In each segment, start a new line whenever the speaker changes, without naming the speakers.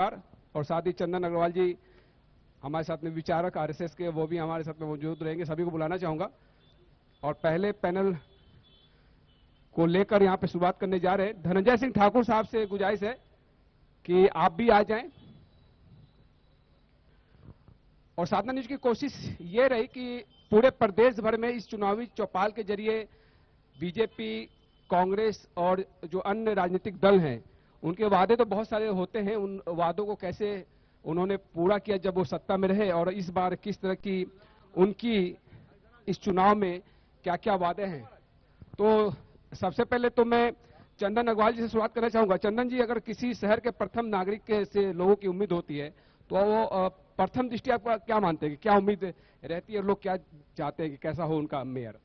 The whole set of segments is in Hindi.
और साथ ही चंदन अग्रवाल जी हमारे साथ में विचारक आरएसएस के, वो भी हमारे साथ में मौजूद रहेंगे। सभी को बुलाना चाहूंगा और पहले पैनल को लेकर यहां पे शुरुआत करने जा रहे हैं। धनंजय सिंह ठाकुर साहब से गुजारिश है कि आप भी आ जाएं। और साधना न्यूज की कोशिश ये रही कि पूरे प्रदेश भर में इस चुनावी चौपाल के जरिए बीजेपी, कांग्रेस और जो अन्य राजनीतिक दल हैं उनके वादे तो बहुत सारे होते हैं, उन वादों को कैसे उन्होंने पूरा किया जब वो सत्ता में रहे, और इस बार किस तरह की उनकी इस चुनाव में क्या क्या वादे हैं। तो सबसे पहले तो मैं चंदन अग्रवाल जी से शुरुआत करना चाहूंगा। चंदन जी, अगर किसी शहर के प्रथम नागरिक से लोगों की उम्मीद होती है तो वो प्रथम दृष्टि आप क्या मानते हैं कि क्या उम्मीद रहती है, लोग क्या चाहते हैं कि कैसा हो उनका मेयर?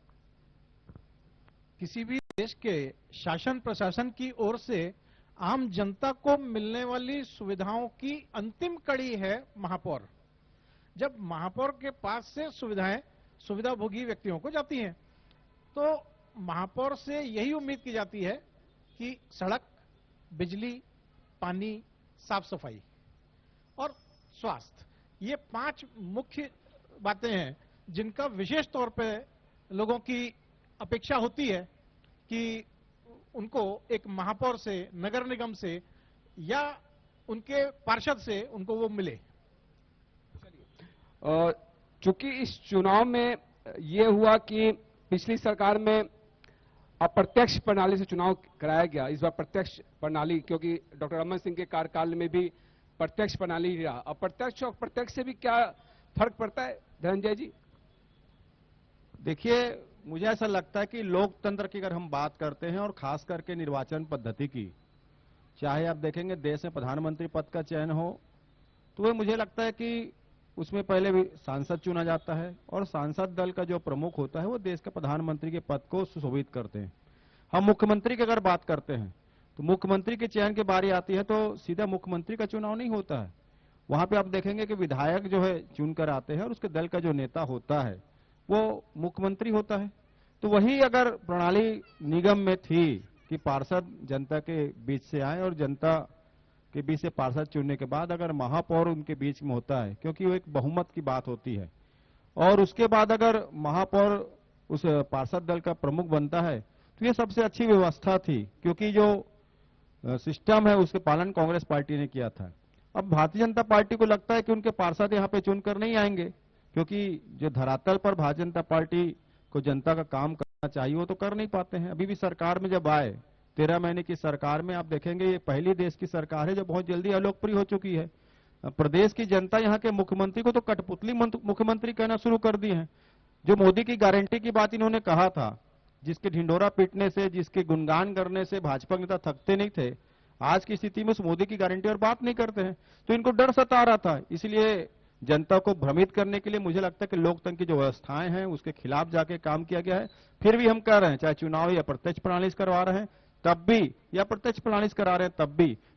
किसी भी देश के शासन प्रशासन की ओर से आम जनता को मिलने वाली सुविधाओं की अंतिम कड़ी है महापौर। जब महापौर के पास से सुविधाएं सुविधाभोगी व्यक्तियों को जाती हैं तो महापौर से यही उम्मीद की जाती है कि सड़क, बिजली, पानी, साफ सफाई और स्वास्थ्य, ये 5 मुख्य बातें हैं जिनका विशेष तौर पे लोगों की अपेक्षा होती है कि उनको एक महापौर से, नगर निगम से या उनके पार्षद से उनको वो मिले।
चूंकि इस चुनाव में ये हुआ कि पिछली सरकार में अप्रत्यक्ष प्रणाली से चुनाव कराया गया, इस बार प्रत्यक्ष प्रणाली, क्योंकि डॉक्टर रमन सिंह के कार्यकाल में भी प्रत्यक्ष प्रणाली रहा। अप्रत्यक्ष और प्रत्यक्ष से भी क्या फर्क पड़ता है धनंजय जी?
देखिए, मुझे ऐसा लगता है कि लोकतंत्र की अगर हम बात करते हैं और खास करके निर्वाचन पद्धति की, चाहे आप देखेंगे देश में प्रधानमंत्री पद का चयन हो तो वह मुझे लगता है कि उसमें पहले भी सांसद चुना जाता है और सांसद दल का जो प्रमुख होता है वो देश के प्रधानमंत्री के पद को सुशोभित करते हैं। हम मुख्यमंत्री की अगर बात करते हैं तो मुख्यमंत्री के चयन की बारी आती है तो सीधा मुख्यमंत्री का चुनाव नहीं होता है, वहां पे आप देखेंगे कि विधायक जो है चुनकर आते हैं और उसके दल का जो नेता होता है वो मुख्यमंत्री होता है। तो वही अगर प्रणाली निगम में थी कि पार्षद जनता के बीच से आए और जनता के बीच से पार्षद चुनने के बाद अगर महापौर उनके बीच में होता है, क्योंकि वो एक बहुमत की बात होती है, और उसके बाद अगर महापौर उस पार्षद दल का प्रमुख बनता है तो ये सबसे अच्छी व्यवस्था थी, क्योंकि जो सिस्टम है उसके पालन कांग्रेस पार्टी ने किया था। अब भारतीय जनता पार्टी को लगता है कि उनके पार्षद यहाँ पे चुनकर नहीं आएंगे, क्योंकि जो धरातल पर भारतीय जनता पार्टी को जनता का काम करना चाहिए वो तो कर नहीं पाते हैं। अभी भी सरकार में जब आए 13 महीने की सरकार में आप देखेंगे ये पहली देश की सरकार है जो बहुत जल्दी अलोकप्रिय हो चुकी है। प्रदेश की जनता यहाँ के मुख्यमंत्री को तो कठपुतली मुख्यमंत्री कहना शुरू कर दी है। जो मोदी की गारंटी की बात इन्होंने कहा था, जिसके ढिंडोरा पीटने से, जिसके गुणगान करने से भाजपा नेता थकते नहीं थे, आज की स्थिति में उस मोदी की गारंटी और बात नहीं करते हैं, तो इनको डर सता रहा था। इसलिए जनता को भ्रमित करने के लिए मुझे लगता है कि लोकतंत्र की जो व्यवस्थाएं हैं उसके खिलाफ जाके काम किया गया है। फिर भी हम कह रहे हैं, चाहे चुनाव या प्रत्यक्ष प्रणाली से करवा रहे हैं तब भी, या प्रत्यक्ष प्रणाली से करा रहे हैं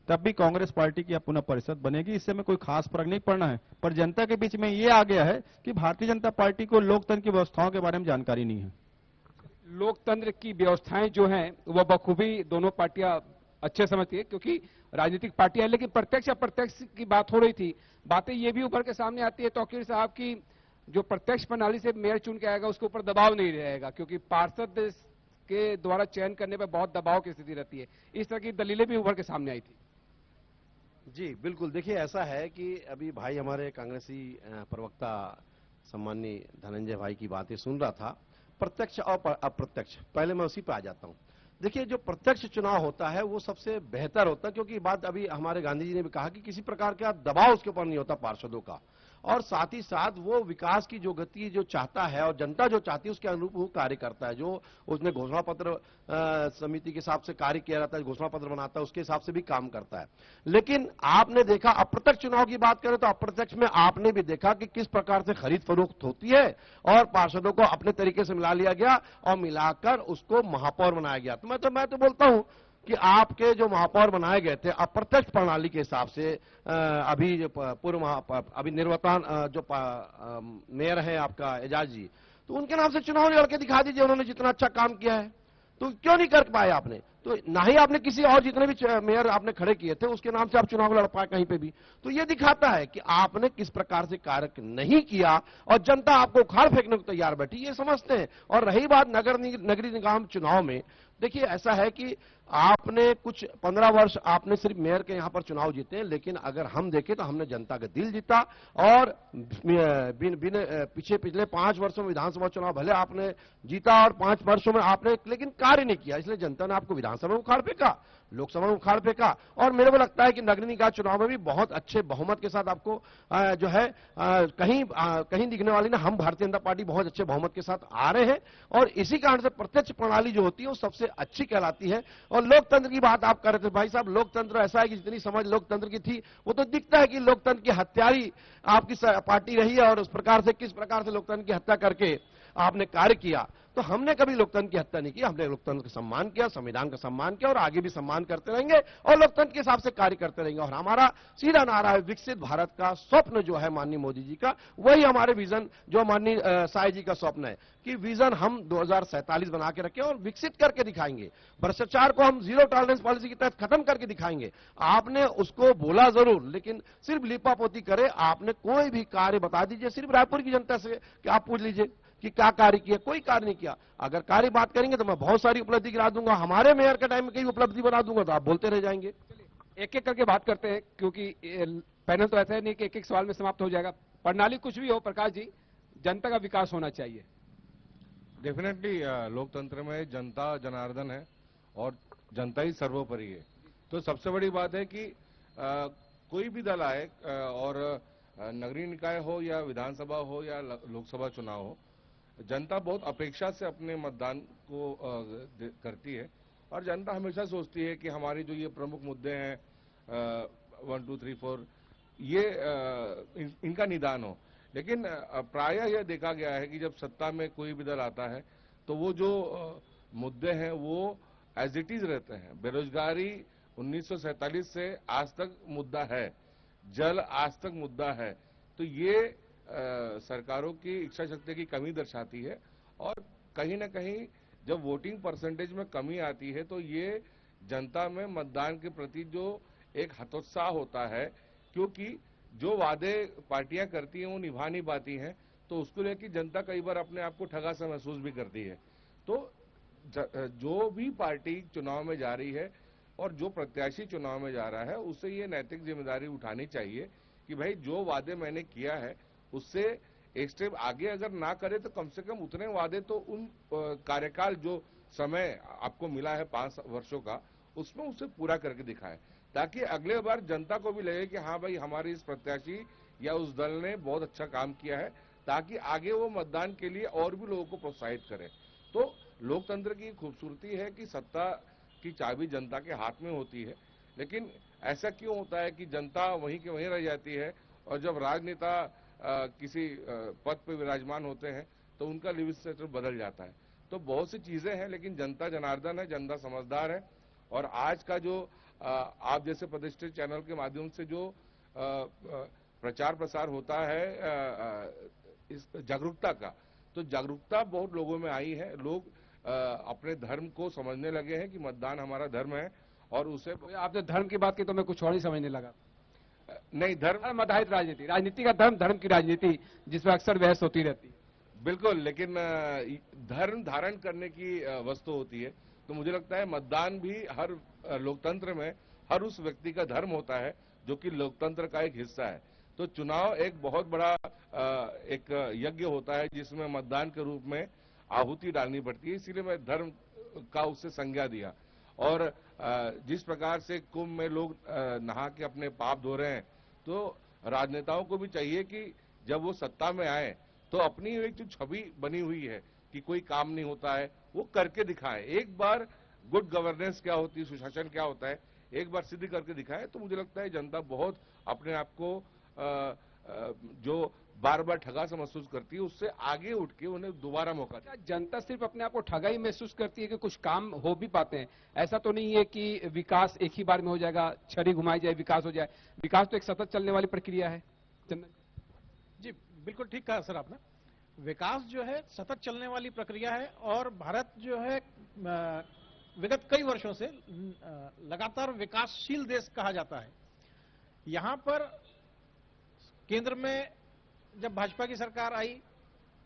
तब भी कांग्रेस पार्टी की पुनः परिषद बनेगी। इससे में कोई खास फर्क नहीं पड़ना है, पर जनता के बीच में ये आ गया है कि भारतीय जनता पार्टी को लोकतंत्र की व्यवस्थाओं के बारे में जानकारी नहीं है।
लोकतंत्र की व्यवस्थाएं जो हैं वो बखूबी दोनों पार्टियां अच्छे समझती है, क्योंकि राजनीतिक पार्टियां, लेकिन प्रत्यक्ष अप्रत्यक्ष की बात हो रही थी, बातें ये भी उभर के सामने आती है तौकीर साहब की जो प्रत्यक्ष प्रणाली से मेयर चुन के आएगा उसके ऊपर दबाव नहीं रहेगा, क्योंकि पार्षद के द्वारा चयन करने पर बहुत दबाव की स्थिति रहती है। इस तरह की दलीलें भी उभर के सामने आई थी।
जी बिल्कुल, देखिए ऐसा है कि अभी भाई हमारे कांग्रेसी प्रवक्ता सम्माननीय धनंजय भाई की बातें सुन रहा था, प्रत्यक्ष और अप्रत्यक्ष, पहले मैं उसी पे आ जाता हूं। देखिए, जो प्रत्यक्ष चुनाव होता है वो सबसे बेहतर होता है, क्योंकि बात अभी हमारे गांधी जी ने भी कहा कि किसी प्रकार का दबाव उसके ऊपर नहीं होता पार्षदों का, और साथ ही साथ वो विकास की जो गति जो चाहता है और जनता जो चाहती है उसके अनुरूप वो कार्य करता है। जो उसने घोषणा पत्र समिति के हिसाब से कार्य किया जाता है, घोषणा पत्र बनाता है, उसके हिसाब से भी काम करता है। लेकिन आपने देखा, अप्रत्यक्ष चुनाव की बात करें तो अप्रत्यक्ष में आपने भी देखा कि किस प्रकार से खरीद फरोख्त होती है और पार्षदों को अपने तरीके से मिला लिया गया और मिलाकर उसको महापौर बनाया गया। तो मैं तो बोलता हूं कि आपके जो महापौर बनाए गए थे अप्रत्यक्ष प्रणाली के हिसाब से, अभी जो पूर्व अभी निर्वाचन जो मेयर है आपका एजाज जी, तो उनके नाम से चुनाव लड़के दिखा दीजिए, उन्होंने जितना अच्छा काम किया है। तो क्यों नहीं कर पाए आपने? तो ना ही आपने किसी और जितने भी मेयर आपने खड़े किए थे उसके नाम से आप चुनाव लड़ पाए कहीं पे भी। तो ये दिखाता है कि आपने किस प्रकार से कार्य नहीं किया और जनता आपको उखाड़ फेंकने को तैयार बैठी, ये समझते हैं। और रही बात नगरीय निकाय चुनाव में, देखिए ऐसा है कि आपने कुछ 15 वर्ष आपने सिर्फ मेयर के यहां पर चुनाव जीते हैं, लेकिन अगर हम देखें तो हमने जनता का दिल जीता। और पिछले 5 वर्षों में विधानसभा चुनाव भले आपने जीता और 5 वर्षों में आपने लेकिन कार्य नहीं किया, इसलिए जनता ने आपको विधानसभा में उखाड़ फेंका, लोकसभा में उखाड़ फेंका। और मेरे को लगता है कि नगरीय निकाय चुनाव में भी बहुत अच्छे बहुमत के साथ आपको जो है कहीं दिखने वाली ना, हम भारतीय जनता पार्टी बहुत अच्छे बहुमत के साथ आ रहे हैं। और इसी कारण से प्रत्यक्ष प्रणाली जो होती है वो सबसे अच्छी कहलाती है। और लोकतंत्र की बात आप कर रहे थे भाई साहब, लोकतंत्र ऐसा है कि जितनी समझ लोकतंत्र की थी वो तो दिखता है कि लोकतंत्र की हत्यारी आपकी पार्टी रही है और उस प्रकार से किस प्रकार से लोकतंत्र की हत्या करके आपने कार्य किया। तो हमने कभी लोकतंत्र की हत्या नहीं की, हमने लोकतंत्र का सम्मान किया, संविधान का सम्मान किया और आगे भी सम्मान करते रहेंगे और लोकतंत्र के हिसाब से कार्य करते रहेंगे। और हमारा सीधा नारा है विकसित भारत का स्वप्न जो है माननीय मोदी जी का, वही हमारे विजन जो माननीय साई जी का स्वप्न है कि विजन हम 2047 बना के रखें और विकसित करके दिखाएंगे। भ्रष्टाचार को हम जीरो टॉलरेंस पॉलिसी के तहत खत्म करके दिखाएंगे। आपने उसको बोला जरूर, लेकिन सिर्फ लिपापोती करे, आपने कोई भी कार्य बता दीजिए सिर्फ रायपुर की जनता से कि आप पूछ लीजिए कि क्या कार्य किया, कोई कार्य नहीं किया। अगर कार्य बात करेंगे तो मैं बहुत सारी उपलब्धि गिरा दूंगा, हमारे मेयर के टाइम में कई उपलब्धि बना दूंगा, तो आप बोलते रह जाएंगे।
एक एक करके बात करते हैं, क्योंकि पैनल तो ऐसा है नहीं कि एक एक सवाल में समाप्त हो जाएगा। प्रणाली कुछ भी हो प्रकाश जी, जनता का विकास होना चाहिए।
डेफिनेटली लोकतंत्र में जनता जनार्दन है और जनता ही सर्वोपरि है। तो सबसे बड़ी बात है कि कोई भी दल आए और नगरीय निकाय हो या विधानसभा हो या लोकसभा चुनाव हो, जनता बहुत अपेक्षा से अपने मतदान को करती है। और जनता हमेशा सोचती है कि हमारी जो ये प्रमुख मुद्दे हैं 1, 2, 3, 4 ये इनका निदान हो। लेकिन प्रायः यह देखा गया है कि जब सत्ता में कोई भी दल आता है तो वो जो मुद्दे हैं वो एज इट इज रहते हैं। बेरोजगारी 1947 से आज तक मुद्दा है, जल आज तक मुद्दा है। तो ये सरकारों की इच्छा शक्ति की कमी दर्शाती है। और कहीं ना कहीं जब वोटिंग परसेंटेज में कमी आती है तो ये जनता में मतदान के प्रति जो एक हतोत्साह होता है, क्योंकि जो वादे पार्टियां करती हैं वो निभा नहीं पाती हैं, तो उसको लेकर जनता कई बार अपने आप को ठगा सा महसूस भी करती है। तो जो भी पार्टी चुनाव में जा रही है और जो प्रत्याशी चुनाव में जा रहा है उसे ये नैतिक जिम्मेदारी उठानी चाहिए कि भाई जो वादे मैंने किया है उससे एक स्टेप आगे अगर ना करे तो कम से कम उतने वादे तो उन कार्यकाल जो समय आपको मिला है 5 वर्षों का उसमें उसे पूरा करके दिखाए, ताकि अगले बार जनता को भी लगे कि हाँ भाई हमारे इस प्रत्याशी या उस दल ने बहुत अच्छा काम किया है, ताकि आगे वो मतदान के लिए और भी लोगों को प्रोत्साहित करे। तो लोकतंत्र की खूबसूरती है कि सत्ता की चाबी जनता के हाथ में होती है, लेकिन ऐसा क्यों होता है कि जनता वहीं के वहीं रह जाती है और जब राजनेता किसी पद पर विराजमान होते हैं तो उनका लिविंग स्टेटस बदल जाता है। तो बहुत सी चीजें हैं, लेकिन जनता जनार्दन है, जनता समझदार है। और आज का जो आप जैसे प्रतिष्ठित चैनल के माध्यम से जो प्रचार प्रसार होता है इस जागरूकता का, तो जागरूकता बहुत लोगों में आई है। लोग अपने धर्म को समझने लगे हैं कि मतदान हमारा धर्म है और उसे।
आपने धर्म की बात की तो मैं कुछ और ही समझने लगा।
नहीं, धर्म
आधारित राजनीति, राजनीति का धर्म, धर्म की राजनीति जिसमें अक्सर बहस होती रहती है।
बिल्कुल, लेकिन धर्म धारण करने की वस्तु होती है। तो मुझे लगता है मतदान भी हर लोकतंत्र में हर उस व्यक्ति का धर्म होता है जो कि लोकतंत्र का एक हिस्सा है। तो चुनाव एक बहुत बड़ा एक यज्ञ होता है जिसमें मतदान के रूप में आहुति डालनी पड़ती है, इसीलिए मैं धर्म का उससे संज्ञा दिया। और जिस प्रकार से कुंभ में लोग नहा के अपने पाप धो रहे हैं, तो राजनेताओं को भी चाहिए कि जब वो सत्ता में आए तो अपनी एक जो छवि बनी हुई है कि कोई काम नहीं होता है वो करके दिखाएं। एक बार गुड गवर्नेंस क्या होती है, सुशासन क्या होता है, एक बार सिद्ध करके दिखाएं, तो मुझे लगता है जनता बहुत अपने आप को जो बार बार ठगा सा महसूस करती है उससे आगे उठ के उन्हें दोबारा मौका दें।
जनता सिर्फ अपने आप को ठगा ही महसूस करती है कि कुछ काम हो भी पाते हैं? ऐसा तो नहीं है कि विकास एक ही बार में हो जाएगा, छड़ी घुमाई जाए विकास हो जाए। विकास तो एक सतत चलने वाली प्रक्रिया है। चंदन
जी बिल्कुल ठीक कहा सर आपने। विकास जो है सतत चलने वाली प्रक्रिया है और भारत जो है विगत कई वर्षों से लगातार विकासशील देश कहा जाता है। यहां पर केंद्र में जब भाजपा की सरकार आई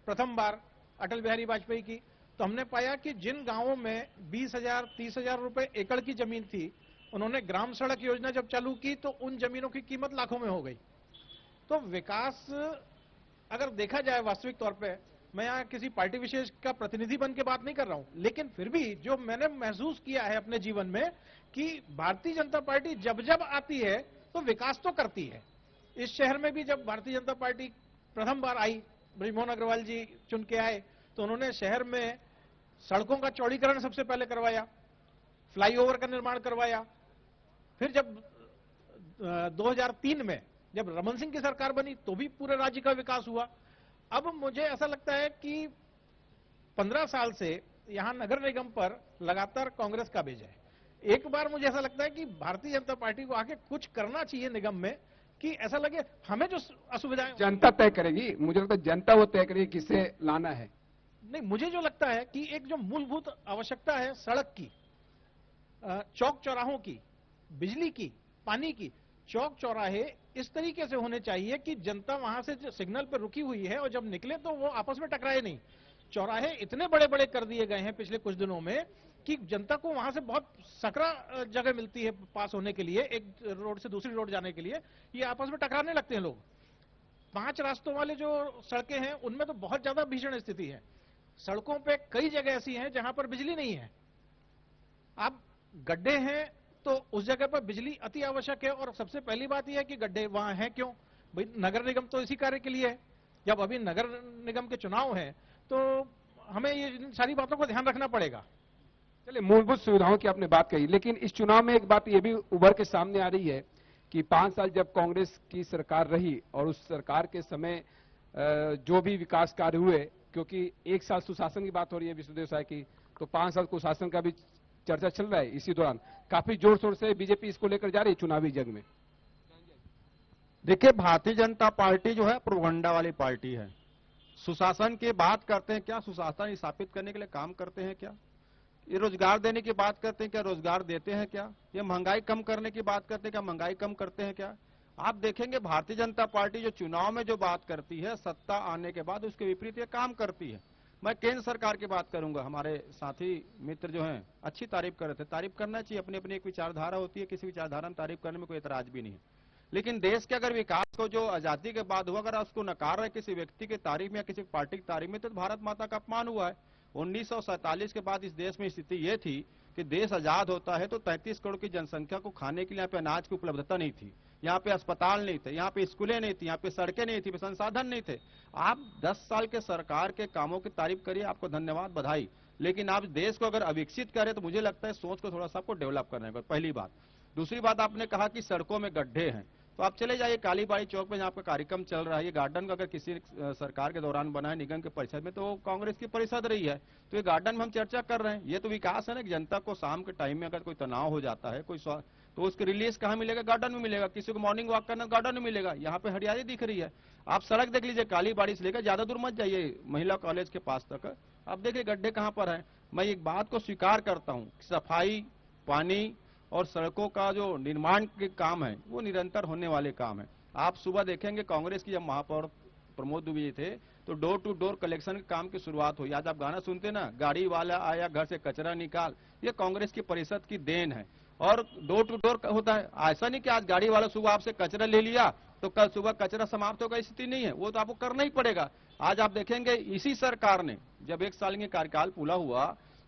प्रथम बार अटल बिहारी वाजपेयी की, तो हमने पाया कि जिन गांवों में 20,000 30,000 रुपए एकड़ की जमीन थी, उन्होंने ग्राम सड़क योजना जब चालू की तो उन जमीनों की कीमत लाखों में हो गई। तो विकास अगर देखा जाए वास्तविक तौर पे, मैं यहाँ किसी पार्टी विशेष का प्रतिनिधि बन के बात नहीं कर रहा हूं, लेकिन फिर भी जो मैंने महसूस किया है अपने जीवन में कि भारतीय जनता पार्टी जब जब आती है तो विकास तो करती है। इस शहर में भी जब भारतीय जनता पार्टी प्रथम बार आई, बृजमोहन अग्रवाल जी चुन के आए, तो उन्होंने शहर में सड़कों का चौड़ीकरण सबसे पहले करवाया, फ्लाईओवर का निर्माण करवाया। फिर जब 2003 में जब रमन सिंह की सरकार बनी तो भी पूरे राज्य का विकास हुआ। अब मुझे ऐसा लगता है कि 15 साल से यहां नगर निगम पर लगातार कांग्रेस का बेजा है। एक बार मुझे ऐसा लगता है कि भारतीय जनता पार्टी को आके कुछ करना चाहिए निगम में, कि ऐसा लगे हमें जो असुविधाएं,
जनता तय करेगी। मुझे लगता है जनता वो तय करेगी किसे लाना है।
नहीं, मुझे जो लगता है कि एक जो मूलभूत आवश्यकता है सड़क की, चौक चौराहों की, बिजली की, पानी की, चौक चौराहे इस तरीके से होने चाहिए कि जनता वहां से जो सिग्नल पर रुकी हुई है और जब निकले तो वो आपस में टकराए नहीं। चौराहे इतने बड़े बड़े कर दिए गए हैं पिछले कुछ दिनों में कि जनता को वहां से बहुत सकरा जगह मिलती है पास होने के लिए, एक रोड से दूसरी रोड जाने के लिए, ये आपस में टकराने लगते हैं लोग। 5 रास्तों वाले जो सड़कें हैं उनमें तो बहुत ज्यादा भीषण स्थिति है। सड़कों पे कई जगह ऐसी हैं जहां पर बिजली नहीं है। अब गड्ढे हैं तो उस जगह पर बिजली अति आवश्यक है। और सबसे पहली बात यह है कि गड्ढे वहां हैं क्यों? भाई नगर निगम तो इसी कार्य के लिए है। जब अभी नगर निगम के चुनाव हैं तो हमें ये सारी बातों को ध्यान रखना पड़ेगा।
चलिए, मूलभूत सुविधाओं की आपने बात कही, लेकिन इस चुनाव में एक बात ये भी उभर के सामने आ रही है कि 5 साल जब कांग्रेस की सरकार रही और उस सरकार के समय जो भी विकास कार्य हुए, क्योंकि 1 साल सुशासन की बात हो रही है विष्णुदेव साय की, तो 5 साल कुशासन का भी चर्चा चल रहा है। इसी दौरान काफी जोर शोर से बीजेपी इसको लेकर जा रही है चुनावी जंग में।
देखिए, भारतीय जनता पार्टी जो है प्रोपगंडा वाली पार्टी है। सुशासन की बात करते हैं, क्या सुशासन स्थापित करने के लिए काम करते हैं? क्या ये रोजगार देने की बात करते हैं? क्या रोजगार देते हैं? क्या ये महंगाई कम करने की बात करते हैं? क्या महंगाई कम करते हैं? क्या आप देखेंगे भारतीय जनता पार्टी जो चुनाव में जो बात करती है, सत्ता आने के बाद उसके विपरीत ये काम करती है। मैं केंद्र सरकार की बात करूंगा। हमारे साथी मित्र जो हैं अच्छी तारीफ कर रहे थे, तारीफ करना चाहिए, अपनी अपनी एक विचारधारा होती है, किसी विचारधारा में तारीफ करने में कोई एतराज भी नहीं है। लेकिन देश के अगर विकास को जो आजादी के बाद हुआ, अगर उसको नकार रहे किसी व्यक्ति की तारीफ में या किसी पार्टी की तारीफ में, तो भारत माता का अपमान हुआ है। 1947 के बाद इस देश में स्थिति ये थी कि देश आजाद होता है तो 33 करोड़ की जनसंख्या को खाने के लिए यहाँ पे अनाज की उपलब्धता नहीं थी, यहाँ पे अस्पताल नहीं थे, यहाँ पे स्कूलें नहीं थी, यहाँ पे सड़कें नहीं थी, संसाधन नहीं थे। आप 10 साल के सरकार के कामों की तारीफ करिए, आपको धन्यवाद, बधाई। लेकिन आप देश को अगर अविकसित करें तो मुझे लगता है सोच को थोड़ा सा आपको डेवलप करने का, पहली बात। दूसरी बात, आपने कहा कि सड़कों में गड्ढे हैं, तो आप चले जाइए कालीबाड़ी चौक में जहाँ आपका कार्यक्रम चल रहा है। ये गार्डन का अगर किसी सरकार के दौरान बना है निगम के परिषद में, तो कांग्रेस की परिषद रही है, तो ये गार्डन में हम चर्चा कर रहे हैं। ये तो विकास है ना कि जनता को शाम के टाइम में अगर कोई तनाव हो जाता है, कोई तो उसके रिलीज कहाँ मिलेगा? गार्डन में मिलेगा। किसी को मॉर्निंग वॉक करना गार्डन में मिलेगा। यहाँ पे हरियाली दिख रही है। आप सड़क देख लीजिए, कालीबाड़ी से लेकर ज्यादा दूर मत जाइए, महिला कॉलेज के पास तक आप देखिए गड्ढे कहाँ पर है। मैं एक बात को स्वीकार करता हूँ, सफाई, पानी और सड़कों का जो निर्माण के काम है वो निरंतर होने वाले काम है। आप सुबह देखेंगे कांग्रेस की जब महापौर प्रमोद दुबे थे तो डोर टू डोर कलेक्शन के काम की शुरुआत हुई। आज आप गाना सुनते ना, गाड़ी वाला आया घर से कचरा निकाल, ये कांग्रेस की परिषद की देन है। और डोर टू डोर होता है, ऐसा नहीं कि आज गाड़ी वाला सुबह आपसे कचरा ले लिया तो कल सुबह कचरा समाप्त होगा, स्थिति नहीं है, वो तो आपको करना ही पड़ेगा। आज आप देखेंगे इसी सरकार ने जब 1 साल के कार्यकाल पूरा हुआ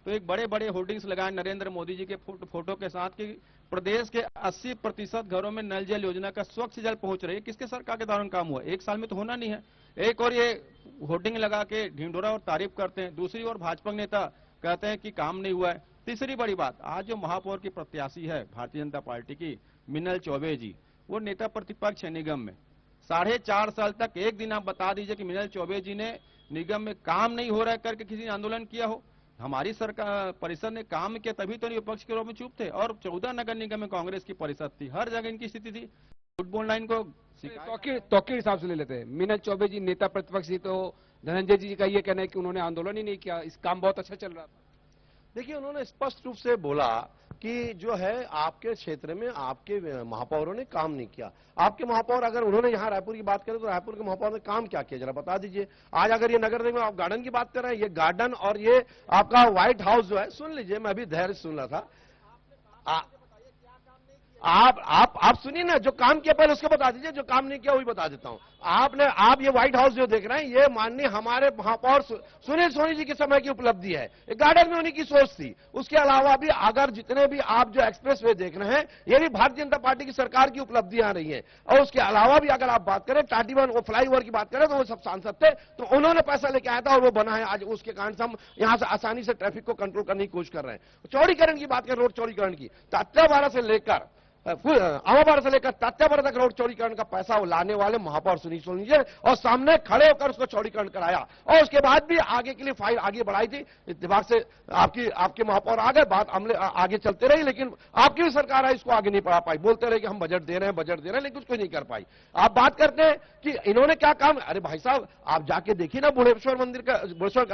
तो एक बड़े बड़े होर्डिंग्स लगाए नरेंद्र मोदी जी के फोटो के साथ कि प्रदेश के 80% घरों में नल जल योजना का स्वच्छ जल पहुंच रही है। किसके सरकार के दौरान काम हुआ? 1 साल में तो होना नहीं है। एक और ये होर्डिंग लगा के ढिंढोरा और तारीफ करते हैं, दूसरी ओर भाजपा नेता कहते हैं कि काम नहीं हुआ है। तीसरी बड़ी बात, आज जो महापौर की प्रत्याशी है भारतीय जनता पार्टी की मिनल चौबे जी, वो नेता प्रतिपक्ष है निगम में। 4.5 साल तक एक दिन आप बता दीजिए कि मिनल चौबे जी ने निगम में काम नहीं हो रहा है करके किसी ने आंदोलन किया हो। हमारी सरकार परिषद ने काम किया तभी तो नहीं विपक्ष के रूप में चुप थे। और 14 नगर निगम में कांग्रेस की परिषद थी, हर जगह इनकी स्थिति थी। फुटबॉल लाइन को
तो हिसाब से ले लेते हैं, मिनल चौबे जी नेता प्रतिपक्ष थी तो धनंजय जी का ये कहना है कि उन्होंने आंदोलन ही नहीं किया, इस काम बहुत अच्छा चल रहा था।
देखिए, उन्होंने स्पष्ट रूप से बोला कि जो है आपके क्षेत्र में आपके महापौरों ने काम नहीं किया। आपके महापौर, अगर उन्होंने यहां रायपुर की बात करें तो रायपुर के महापौर ने काम क्या किया, जरा बता दीजिए। आज अगर ये नगर निगम आप गार्डन की बात कर रहे हैं, ये गार्डन और ये आपका व्हाइट हाउस जो है, सुन लीजिए, मैं अभी धैर्य सुन रहा था। आप सुनिए ना, जो काम किया पहले उसको बता दीजिए, जो काम नहीं किया वही बता देता हूं। आप ये व्हाइट हाउस जो देख रहे हैं, ये माननीय हमारे महापौर सुनील सोनी जी के समय की उपलब्धि है। गार्डन में उन्हीं की सोच थी। उसके अलावा भी अगर जितने भी आप जो एक्सप्रेसवे देख रहे हैं, ये भी भारतीय जनता पार्टी की सरकार की उपलब्धियां रही हैं। और उसके अलावा भी अगर आप बात करें टाटीवन वो फ्लाईओवर की बात करें, तो वो सब सांसद थे, तो उन्होंने पैसा लेके आया था और वो बना है। आज उसके कारण से हम यहां से आसानी से ट्रैफिक को कंट्रोल करने की कोशिश कर रहे हैं। चौड़ीकरण की बात करें, रोड चौड़ीकरण की, तात्यावाड़ा से लेकर आवाबाड़ा से लेकर तात्यावाड़ा तक रोड चौड़ीकरण का पैसा वो लाने वाले महापौर सुनील सोनी जी, और सामने खड़े होकर उसको चौड़ीकरण कराया। और उसके बाद भी आगे के लिए फाइल आगे बढ़ाई थी। इत्तेफाक से आपके महापौर आ गए, बात आगे चलते रही, लेकिन आपकी भी सरकार है, इसको आगे नहीं बढ़ा पाई। बोलते रहे कि हम बजट दे रहे हैं, लेकिन उसको नहीं कर पाई। आप बात करते हैं कि इन्होंने क्या काम, अरे भाई साहब, आप जाके देखिए ना बुढ़ेश्वर मंदिर का, बुढ़ेश्वर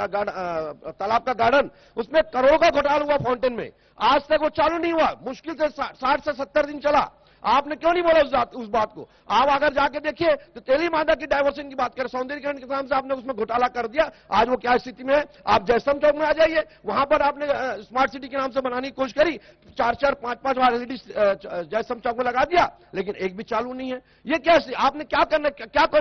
तालाब का गार्डन, उसमें करोड़ों का घोटाला हुआ फाउंटेन में, आज तक वो चालू नहीं हुआ। मुश्किल से 60 से 70 दिन चला। आपने क्यों नहीं बोला उस बात को? आप अगर जाके देखिए तो तेली मादा की डाइवर्सन की बात करें, सौंदर्यीकरण के नाम से आपने उसमें घोटाला कर दिया। आज वो क्या स्थिति में है? आप जयस्तंभ चौक में आ जाइए, वहां पर आपने स्मार्ट सिटी के नाम से बनाने की कोशिश करी, 4-4, 5-5 बार एलईडी जयस्तंभ चौक में लगा दिया, लेकिन एक भी चालू नहीं है। ये क्या आपने क्या करने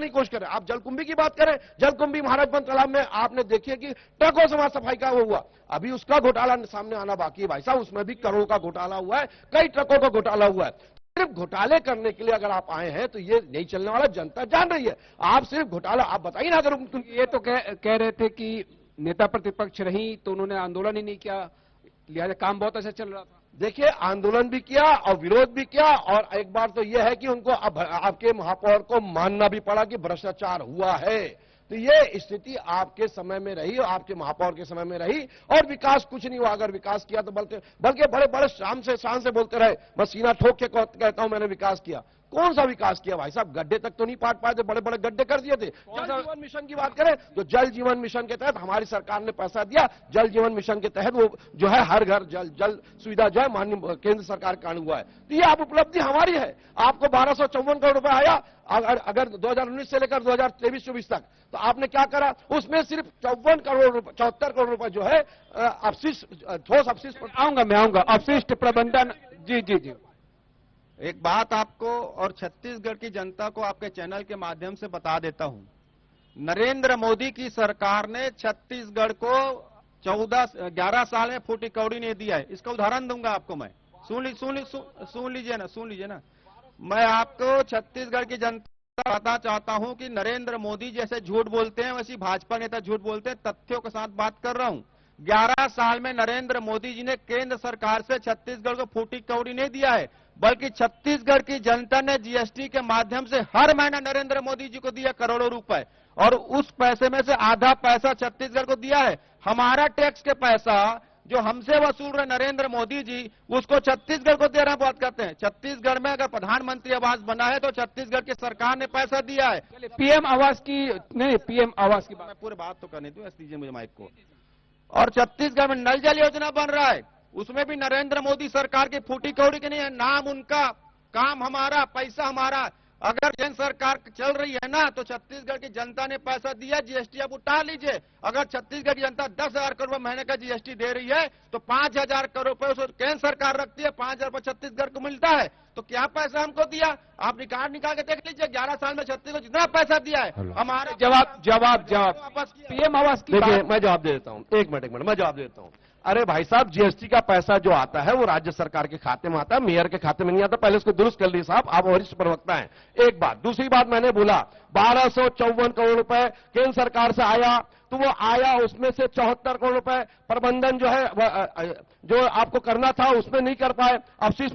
की कोशिश करें? आप जलकुंभी की बात करें, जलकुंभी महाराजगंज तालाब में आपने देखिए कि ट्रकों से वहां सफाई का वो हुआ, अभी उसका घोटाला सामने आना बाकी है भाई साहब। उसमें भी करोड़ों का घोटाला हुआ है, कई ट्रकों का घोटाला हुआ है। सिर्फ घोटाले करने के लिए अगर आप आए हैं तो ये नहीं चलने वाला, जनता जान रही है। आप सिर्फ घोटाला, आप बताइए ना। अगर
ये तो कह रहे थे कि नेता प्रतिपक्ष रही तो उन्होंने आंदोलन ही नहीं किया, लिहाजा काम बहुत अच्छा चल रहा था।
देखिए, आंदोलन भी किया और विरोध भी किया, और एक बार तो यह है कि उनको अब आपके महापौर को मानना भी पड़ा कि भ्रष्टाचार हुआ है। तो ये स्थिति आपके समय में रही और आपके महापौर के समय में रही, और विकास कुछ नहीं हुआ। अगर विकास किया तो बल्कि बड़े बड़े शान से बोलते रहे, मैं सीना ठोक के कहता हूं मैंने विकास किया। कौन सा विकास किया भाई साहब? गड्ढे तक तो नहीं पाट पाए थे, बड़े बड़े गड्ढे कर दिए थे। जल जीवन मिशन की बात करें तो जल जीवन मिशन के तहत हमारी सरकार ने पैसा दिया। जल जीवन मिशन के तहत वो जो है हर घर जल सुविधा जो है माननीय केंद्र सरकार का हुआ है। तो ये आप उपलब्धि हमारी है। आपको 1254 करोड़ रुपए आया अगर 2019 से लेकर 2023-24 तक, तो आपने क्या करा? उसमें सिर्फ 74 करोड़ रुपए जो है अपशिष्ट, ठोस अपशिष्ट,
मैं आऊंगा अपशिष्ट प्रबंधन। जी
एक बात आपको और छत्तीसगढ़ की जनता को आपके चैनल के माध्यम से बता देता हूं। नरेंद्र मोदी की सरकार ने छत्तीसगढ़ को 11 साल में फूटी कौड़ी नहीं दिया है। इसका उदाहरण दूंगा आपको मैं। सुन लीजिए ना। मैं आपको छत्तीसगढ़ की जनता बताना चाहता हूं कि नरेंद्र मोदी जैसे झूठ बोलते हैं वैसी भाजपा नेता झूठ बोलते हैं। तथ्यों के साथ बात कर रहा हूं। 11 साल में नरेंद्र मोदी जी ने केंद्र सरकार से छत्तीसगढ़ को फूटी कौड़ी नहीं दिया है, बल्कि छत्तीसगढ़ की जनता ने जीएसटी के माध्यम से हर महीना नरेंद्र मोदी जी को दिया करोड़ों रुपए, और उस पैसे में से आधा पैसा छत्तीसगढ़ को दिया है। हमारा टैक्स के पैसा जो हमसे वसूल रहे नरेंद्र मोदी जी, उसको छत्तीसगढ़ को दे रहे हैं। बात करते हैं छत्तीसगढ़ में अगर प्रधानमंत्री आवास बना है तो छत्तीसगढ़ की सरकार ने पैसा दिया है।
पीएम आवास की नहीं, पीएम आवास की बात,
पूरी बात तो करनी थी, दीजिए मुझे माइक को। और छत्तीसगढ़ में नल जल योजना बन रहा है, उसमें भी नरेंद्र मोदी सरकार की फूटी कौड़ी की नहीं है। नाम उनका, काम हमारा, पैसा हमारा। अगर केंद्र सरकार चल रही है ना, तो छत्तीसगढ़ की जनता ने पैसा दिया। जीएसटी आप उठा लीजिए। अगर छत्तीसगढ़ की जनता 10,000 करोड़ रुपए महीने का जीएसटी दे रही है, तो 5,000 करोड़ रुपए उसको केंद्र सरकार रखती है, 5,000 रुपए छत्तीसगढ़ को मिलता है। तो क्या पैसा हमको दिया? आप रिकॉर्ड निकाल के देख लीजिए। 11 साल में छत्तीसगढ़ जितना पैसा दिया है हमारा।
जवाब पीएम आवास की।
देखिए, मैं जवाब दे देता हूं। एक मिनट मैं जवाब दे देता हूं। अरे भाई साहब, जीएसटी का पैसा जो आता है वो राज्य सरकार के खाते में आता है, मेयर के खाते में नहीं आता। पहले इसको दुरुस्त कर लीजिए साहब, आप वरिष्ठ प्रवक्ता हैं। एक बात। दूसरी बात, मैंने बोला 1254 करोड़ रुपए केंद्र सरकार से आया, तो वो आया, उसमें से 74 करोड़ रुपए प्रबंधन जो है जो आपको करना था उसमें नहीं कर पाए। अपशिष्ट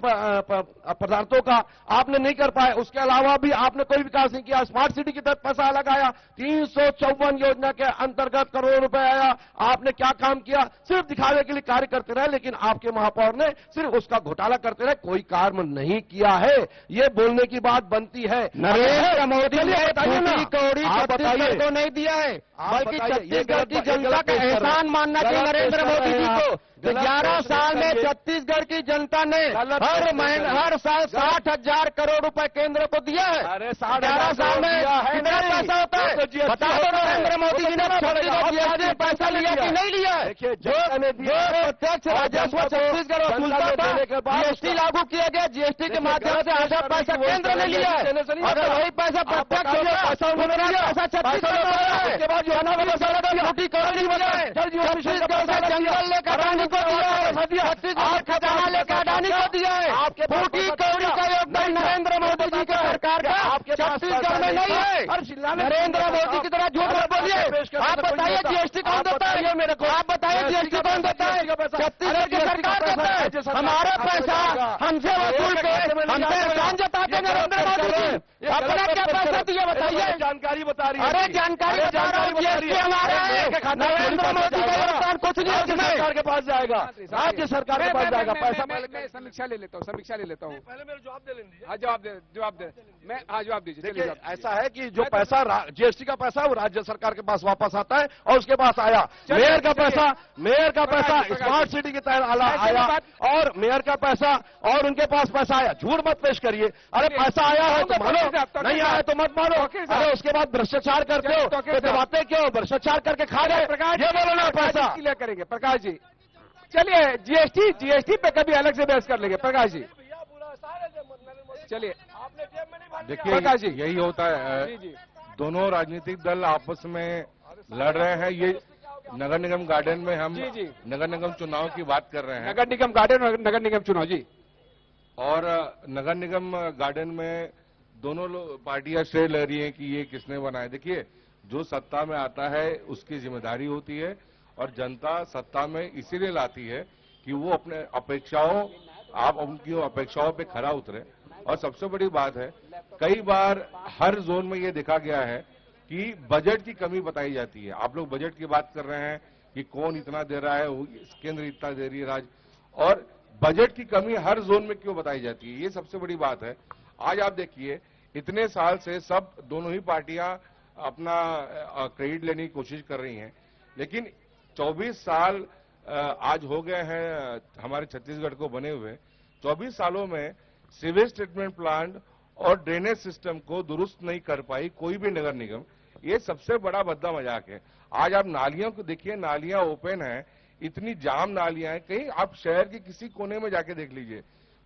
पदार्थों का आपने नहीं कर पाए। उसके अलावा भी आपने कोई विकास नहीं किया। स्मार्ट सिटी की तहत पैसा अलग आया, 354 योजना के अंतर्गत करोड़ रुपए आया। आपने क्या काम किया? सिर्फ दिखावे के लिए कार्य करते रहे, लेकिन आपके महापौर ने सिर्फ उसका घोटाला करते रहे, कोई कार्य नहीं किया है। ये बोलने की बात बनती है।
नरेंद्र मोदी ने
बताइए ना,
कौड़ी
आप बताइए।
छत्तीसगढ़ को नहीं दिया है,
आप
बल्कि
बताइए, ये
छत्तीसगढ़
गलत
की
बात- ये
जनता
गलत
का
पेश कर रहे हैं।
एहसान मानना चाहिए
गलत पेश
नरेंद्र
कर
मोदी
रहे
जी
हैं
को।
आप।
कि
गलत
11
पेश
साल में
करिए।
छत्तीसगढ़ की जनता ने
गलत
हर
पेश
महीने
करिए।
हर साल 60,000 करोड़ रुपए केंद्र को दिया है।
अरे 60,000
11 साल में
दिया है
कितना
नहीं।
पैसा होता
वो
है?
तो GST
बता दो
होता है।
नरेंद्र मोदी
वो
जी
तो
ने
देना पड़ेगा।
छत्तीसगढ़
आप
जीएसटी
क्या
पैसा
नहीं
लिया कि नहीं लिया है?
देखिए,
जो
जनता ने दिया है।
प्रत्यक्ष
और
राजस्व
जनता को-
छत्तीसगढ़
जनता
वसूलता
ने
था,
देने के बाद
जीएसटी
उसका-
लागू किया गया, जीएसटी के
देखिए,
माध्यम
गलत
से
पेश
आधा
करने
पैसा
की वो
केंद्र ने लिया है।
देने से नहीं
अगर
होता।
वही पैसा
आप
प्रत्यक्ष
बताइए,
होता,
पैसा उन्होंने
उतना
दिया।
पैसा
पैसा
छत्तीसगढ़ में
उन्होंने
हो रहा है।
उसके बाद जो
खाना मसाला का छोटी कौड़ी दिया है, छत्तीसगढ़ से जंगल लेकर अडानी को दिया है, छत्तीसगढ़ से खजाना लेकर अडानी को दिया है।
आपके पास
छोटी
पैसा
कौड़ी का योगदान
नहीं था।
नरेंद्र मोदी जी की सरकार का
आपके पास
छत्तीसगढ़ में
पैसा
नहीं
था।
है।
और शिलान्यास
नरेंद्र
नहीं था।
मोदी की तरह झूठ मत बोलिए।
पेश करने
आप
से कोई
बताइए
नहीं होता।
जीएसटी कौन
आप
देता है?
बताइए मेरे को।
आप बताइए जीएसटी कौन देता है? छत्तीसगढ़ की सरकार देता है। हमारा पैसा हमसे वसूल के हमसे एहसान जताते नरेंद्र मोदी जी। अपना क्या पैसा दिया बताइए?
जानकारी बता रही है।
अरे जानकारी बता रहा हूँ, जीएसटी हमारा है। नरेंद्र मोदी का योगदान कुछ नहीं है
राज्य
इसमें।
सरकार के पास जाएगा। राज्य सरकार के पास जाएगा। पैसा
मैं समीक्षा ले लेता हूँ, समीक्षा ले लेता हूँ।
पहले मेरे जवाब दे लेंगे।
हाँ, जवाब दे। मैं हाँ, जवाब दीजिए। चलिए,
देखिए,
जवाब
ऐसा है कि जो पैसा जीएसटी का पैसा है वो राज्य सरकार के पास वापस आता है और उसके पास आया। मेयर का पैसा स्मार्ट सिटी के तहत आया और मेयर का पैसा और उनके पास पैसा आया। झूठ मत पेश करिए। अरे पैसा आया है तो मानो, नहीं आया तो मत मानो। अरे उसके बाद भ्रष्टाचार करते हो तो दबाते क्यों? भ्रष्टाचार करके खा गए, ये बोलो ना पैसा।
क्लियर करेंगे प्रकाश जी। चलिए, जीएसटी पे कभी अलग से बहस कर लेंगे प्रकाश जी। चलिए
देखिए,
प्रकाश जी।
यही होता है।
जी, जी।
दोनों राजनीतिक दल आपस में लड़ रहे हैं। ये नगर निगम गार्डन में हम
जी, जी।
नगर निगम चुनाव की बात कर रहे हैं
नगर निगम गार्डन और नगर निगम चुनाव जी।
और नगर निगम गार्डन में दोनों पार्टियां श्रेय ले रही हैं कि ये किसने बनाया। देखिए, जो सत्ता में आता है उसकी जिम्मेदारी होती है और जनता सत्ता में इसीलिए लाती है कि वो अपने अपेक्षाओं, आप उनकी अपेक्षाओं पे खरा उतरे। और सबसे बड़ी बात है, कई बार हर जोन में ये देखा गया है कि बजट की कमी बताई जाती है। आप लोग बजट की बात कर रहे हैं कि कौन इतना दे रहा है, केंद्र इतना दे रही है, राज्य, और बजट की कमी हर जोन में क्यों बताई जाती है, ये सबसे बड़ी बात है। आज आप देखिए, इतने साल से सब दोनों ही पार्टियां अपना क्रेडिट लेने की कोशिश कर रही हैं, लेकिन 24 साल आज हो गए हैं हमारे छत्तीसगढ़ को बने हुए। 24 सालों में सीवेज ट्रीटमेंट प्लांट और ड्रेनेज सिस्टम को दुरुस्त नहीं कर पाई कोई भी नगर निगम। ये सबसे बड़ा भद्दा मजाक है। आज आप नालियों को देखिए, नालियां ओपन हैं, इतनी जाम नालियां हैं। कहीं आप शहर के किसी कोने में जाके देख लीजिए,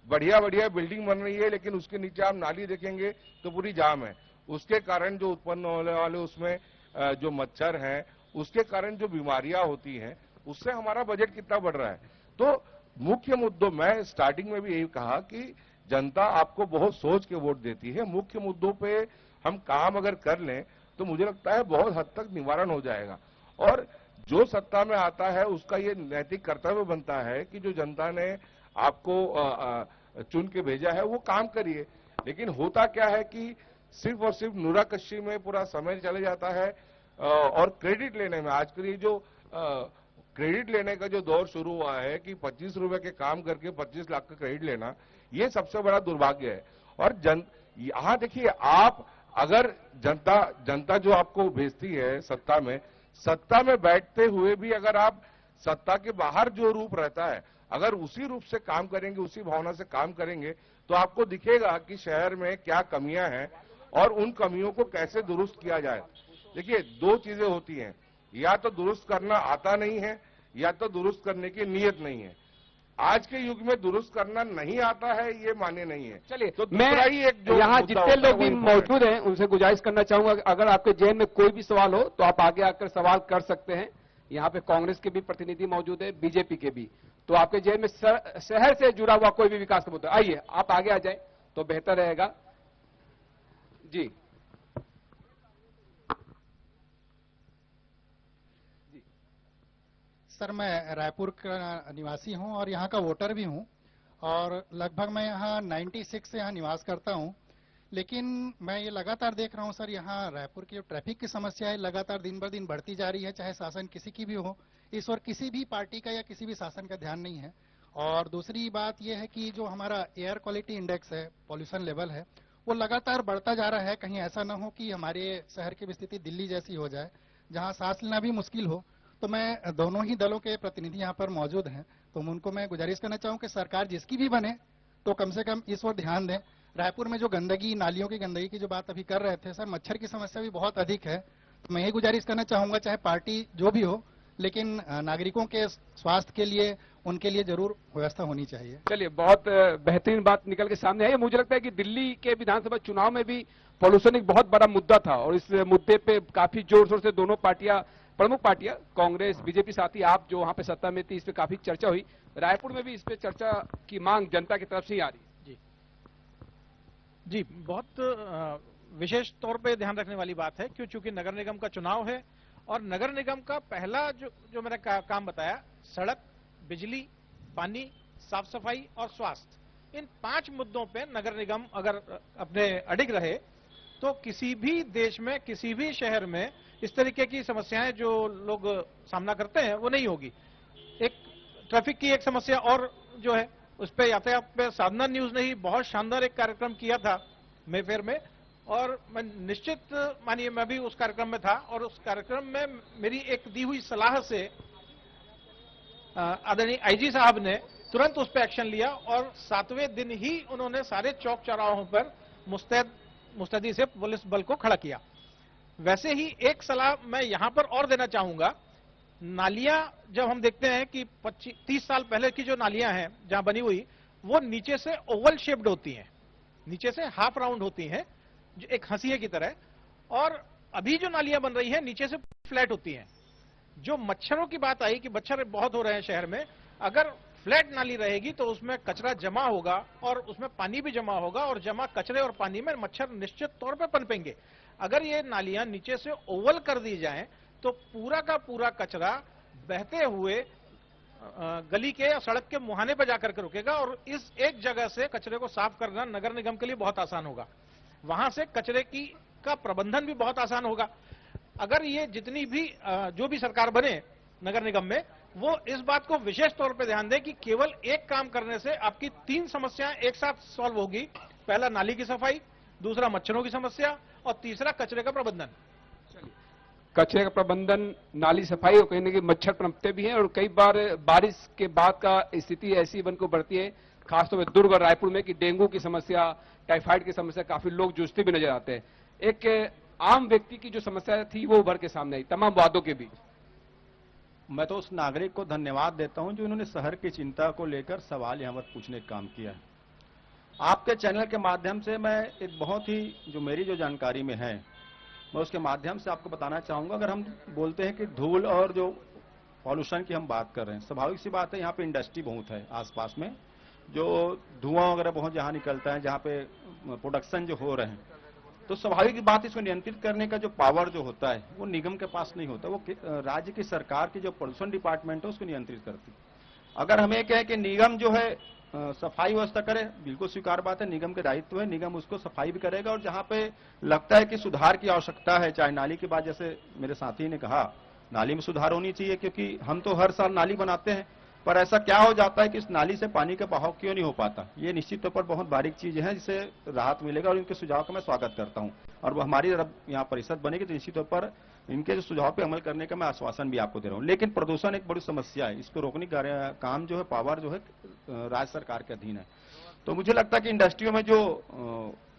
बढ़िया बढ़िया बिल्डिंग बन रही है, लेकिन उसके नीचे आप नाली देखेंगे तो पूरी जाम है। उसके कारण जो उत्पन्न होने वाले उसमें जो मच्छर हैं, उसके कारण जो बीमारियां होती हैं, उससे हमारा बजट कितना बढ़ रहा है। तो मुख्य मुद्दों में स्टार्टिंग में भी यही कहा कि जनता आपको बहुत सोच के वोट देती है। मुख्य मुद्दों पे हम काम अगर कर लें तो मुझे लगता है बहुत हद तक निवारण हो जाएगा। और जो सत्ता में आता है उसका ये नैतिक कर्तव्य बनता है कि जो जनता ने आपको चुन के भेजा है वो काम करिए। लेकिन होता क्या है कि सिर्फ और सिर्फ नुराकशी में पूरा समय चले जाता है और क्रेडिट लेने में। आजकल ये जो क्रेडिट लेने का जो दौर शुरू हुआ है कि 25 रुपए के काम करके 25 लाख का क्रेडिट लेना, ये सबसे बड़ा दुर्भाग्य है। और यहां देखिए, आप अगर जनता जो आपको भेजती है सत्ता में बैठते हुए भी अगर आप सत्ता के बाहर जो रूप रहता है, अगर उसी रूप से काम करेंगे, उसी भावना से काम करेंगे, तो आपको दिखेगा कि शहर में क्या कमियां हैं और उन कमियों को कैसे दुरुस्त किया जाए। देखिए, दो चीजें होती हैं, या तो दुरुस्त करना आता नहीं है या तो दुरुस्त करने की नीयत नहीं है। आज के युग में दुरुस्त करना नहीं आता है, ये माने नहीं है।
चलिए,
तो
मैं
दूसरा ही एक जो
यहाँ
मुद्दा
जितने
होता है,
लोग भी
वो important
मौजूद हैं उनसे गुजारिश करना चाहूंगा कि अगर आपके जेहन में कोई भी सवाल हो तो आप आगे आकर सवाल कर सकते हैं। यहाँ पे कांग्रेस के भी प्रतिनिधि मौजूद है, बीजेपी के भी। तो आपके जेहन में शहर से जुड़ा हुआ कोई भी विकास का मुद्दा, आइए आप आगे आ जाए तो बेहतर रहेगा। जी
सर, मैं रायपुर का निवासी हूं और यहां का वोटर भी हूं और लगभग मैं यहां 96 से यहां निवास करता हूं। लेकिन मैं ये लगातार देख रहा हूं सर, यहां रायपुर की जो ट्रैफिक की समस्या है लगातार दिन ब दिन बढ़ती जा रही है, चाहे शासन किसी की भी हो। इस ओर किसी भी पार्टी का या किसी भी शासन का ध्यान नहीं है। और दूसरी बात यह है कि जो हमारा एयर क्वालिटी इंडेक्स है, पॉल्यूशन लेवल है, वो लगातार बढ़ता जा रहा है। कहीं ऐसा ना हो कि हमारे शहर की भी स्थिति दिल्ली जैसी हो जाए, जहां सांस लेना भी मुश्किल हो। तो मैं दोनों ही दलों के प्रतिनिधि यहाँ पर मौजूद हैं, तो उनको मैं गुजारिश करना चाहूँ कि सरकार जिसकी भी बने तो कम से कम इस ओर ध्यान दें। रायपुर में जो गंदगी, नालियों की गंदगी की जो बात अभी कर रहे थे सर, मच्छर की समस्या भी बहुत अधिक है। तो मैं ये गुजारिश करना चाहूंगा, चाहे पार्टी जो भी हो, लेकिन नागरिकों के स्वास्थ्य के लिए, उनके लिए जरूर व्यवस्था होनी चाहिए।
चलिए, बहुत बेहतरीन बात निकल के सामने आई है। मुझे लगता है कि दिल्ली के विधानसभा चुनाव में भी पॉल्यूशन एक बहुत बड़ा मुद्दा था और इस मुद्दे पे काफी जोर शोर से दोनों पार्टियां, प्रमुख पार्टियां, कांग्रेस, बीजेपी, साथ ही आप जो वहां पे सत्ता में थी, इस पे काफी चर्चा हुई। रायपुर में भी इस पे चर्चा की मांग जनता की तरफ से ही आ रही है।
जी, बहुत विशेष तौर पे ध्यान रखने वाली बात है, क्यों? चूंकि नगर निगम का चुनाव है और नगर निगम का पहला जो मैंने काम बताया, सड़क, बिजली, पानी, साफ सफाई और स्वास्थ्य, इन 5 मुद्दों पे नगर निगम अगर अपने अडिग रहे तो किसी भी देश में, किसी भी शहर में इस तरीके की समस्याएं जो लोग सामना करते हैं वो नहीं होगी। एक ट्रैफिक की एक समस्या और जो है, उस पर यातायात पे साधना न्यूज ने ही बहुत शानदार एक कार्यक्रम किया था मेफेयर में, और मैं निश्चित मानिए मैं भी उस कार्यक्रम में था, और उस कार्यक्रम में मेरी एक दी हुई सलाह से आदरणीय आईजी साहब ने तुरंत उस पर एक्शन लिया और 7वें दिन ही उन्होंने सारे चौक चौराहों पर मुस्तैदी से पुलिस बल को खड़ा किया। वैसे ही एक सलाह मैं यहां पर और देना चाहूंगा। नालियां जब हम देखते हैं कि 25-30 साल पहले की जो नालियां हैं जहां बनी हुई, वो नीचे से ओवल शेप्ड होती हैं, नीचे से हाफ राउंड होती हैं, जो एक हंसिए की तरह, और अभी जो नालियां बन रही हैं नीचे से फ्लैट होती हैं। जो मच्छरों की बात आई कि मच्छर बहुत हो रहे हैं शहर में, अगर फ्लैट नाली रहेगी तो उसमें कचरा जमा होगा और उसमें पानी भी जमा होगा, और जमा कचरे और पानी में मच्छर निश्चित तौर पर पनपेंगे। अगर ये नालियां नीचे से ओवल कर दी जाएं तो पूरा का पूरा कचरा बहते हुए गली के या सड़क के मुहाने पर जाकर के रुकेगा, और इस एक जगह से कचरे को साफ करना नगर निगम के लिए बहुत आसान होगा। वहां से कचरे का प्रबंधन भी बहुत आसान होगा। अगर ये जितनी भी जो भी सरकार बने नगर निगम में, वो इस बात को विशेष तौर पे ध्यान दें कि केवल एक काम करने से आपकी 3 समस्याएं एक साथ सॉल्व होगी। पहला नाली की सफाई, दूसरा मच्छरों की समस्या, और तीसरा कचरे का प्रबंधन।
कचरे का प्रबंधन, नाली सफाई, और कहीं ना कहीं मच्छर पनपते भी हैं, और कई बार बारिश के बाद का स्थिति ऐसी बन को बढ़ती है, खासतौर पर दुर्ग और रायपुर में, कि डेंगू की समस्या, टाइफाइड की समस्या काफी लोग जूझते भी नजर आते हैं। एक आम व्यक्ति की जो समस्या थी वो उभर के सामने आई तमाम वादों के बीच।
मैं तो उस नागरिक को धन्यवाद देता हूं जो इन्होंने शहर की चिंता को लेकर सवाल यहां पर पूछने का काम किया है। आपके चैनल के माध्यम से मैं एक बहुत ही जो मेरी जो जानकारी में है, मैं उसके माध्यम से आपको बताना चाहूंगा। अगर हम बोलते हैं कि धूल और जो पॉल्यूशन की हम बात कर रहे हैं, स्वाभाविक सी बात है, यहाँ पे इंडस्ट्री बहुत है आसपास में, जो धुआं वगैरह बहुत जहां निकलता है, जहां पे प्रोडक्शन जो हो रहे हैं, तो स्वाभाविक बात, इसको नियंत्रित करने का जो पावर जो होता है वो निगम के पास नहीं होता, वो राज्य की सरकार की जो पॉल्यूशन डिपार्टमेंट है उसको नियंत्रित करती। अगर हमें कहें कि निगम जो है सफाई व्यवस्था करे, बिल्कुल स्वीकार बात है, निगम के दायित्व है, निगम उसको सफाई भी करेगा, और जहां पे लगता है कि सुधार की आवश्यकता है, चाहे नाली की बात, जैसे मेरे साथी ने कहा, नाली में सुधार होनी चाहिए, क्योंकि हम तो हर साल नाली बनाते हैं, पर ऐसा क्या हो जाता है कि इस नाली से पानी का बहाव क्यों नहीं हो पाता। ये निश्चित तौर पर बहुत बारीक चीज है, जिससे राहत मिलेगा, और इनके सुझाव का मैं स्वागत करता हूं, और वो हमारी यहाँ परिषद बनेगी तो निश्चित तौर पर इनके जो सुझाव पे अमल करने का मैं आश्वासन भी आपको दे रहा हूं। लेकिन प्रदूषण एक बड़ी समस्या है, इसको रोकने का काम जो है, पावर जो है राज्य सरकार के अधीन है। तो मुझे लगता है कि इंडस्ट्रियों में जो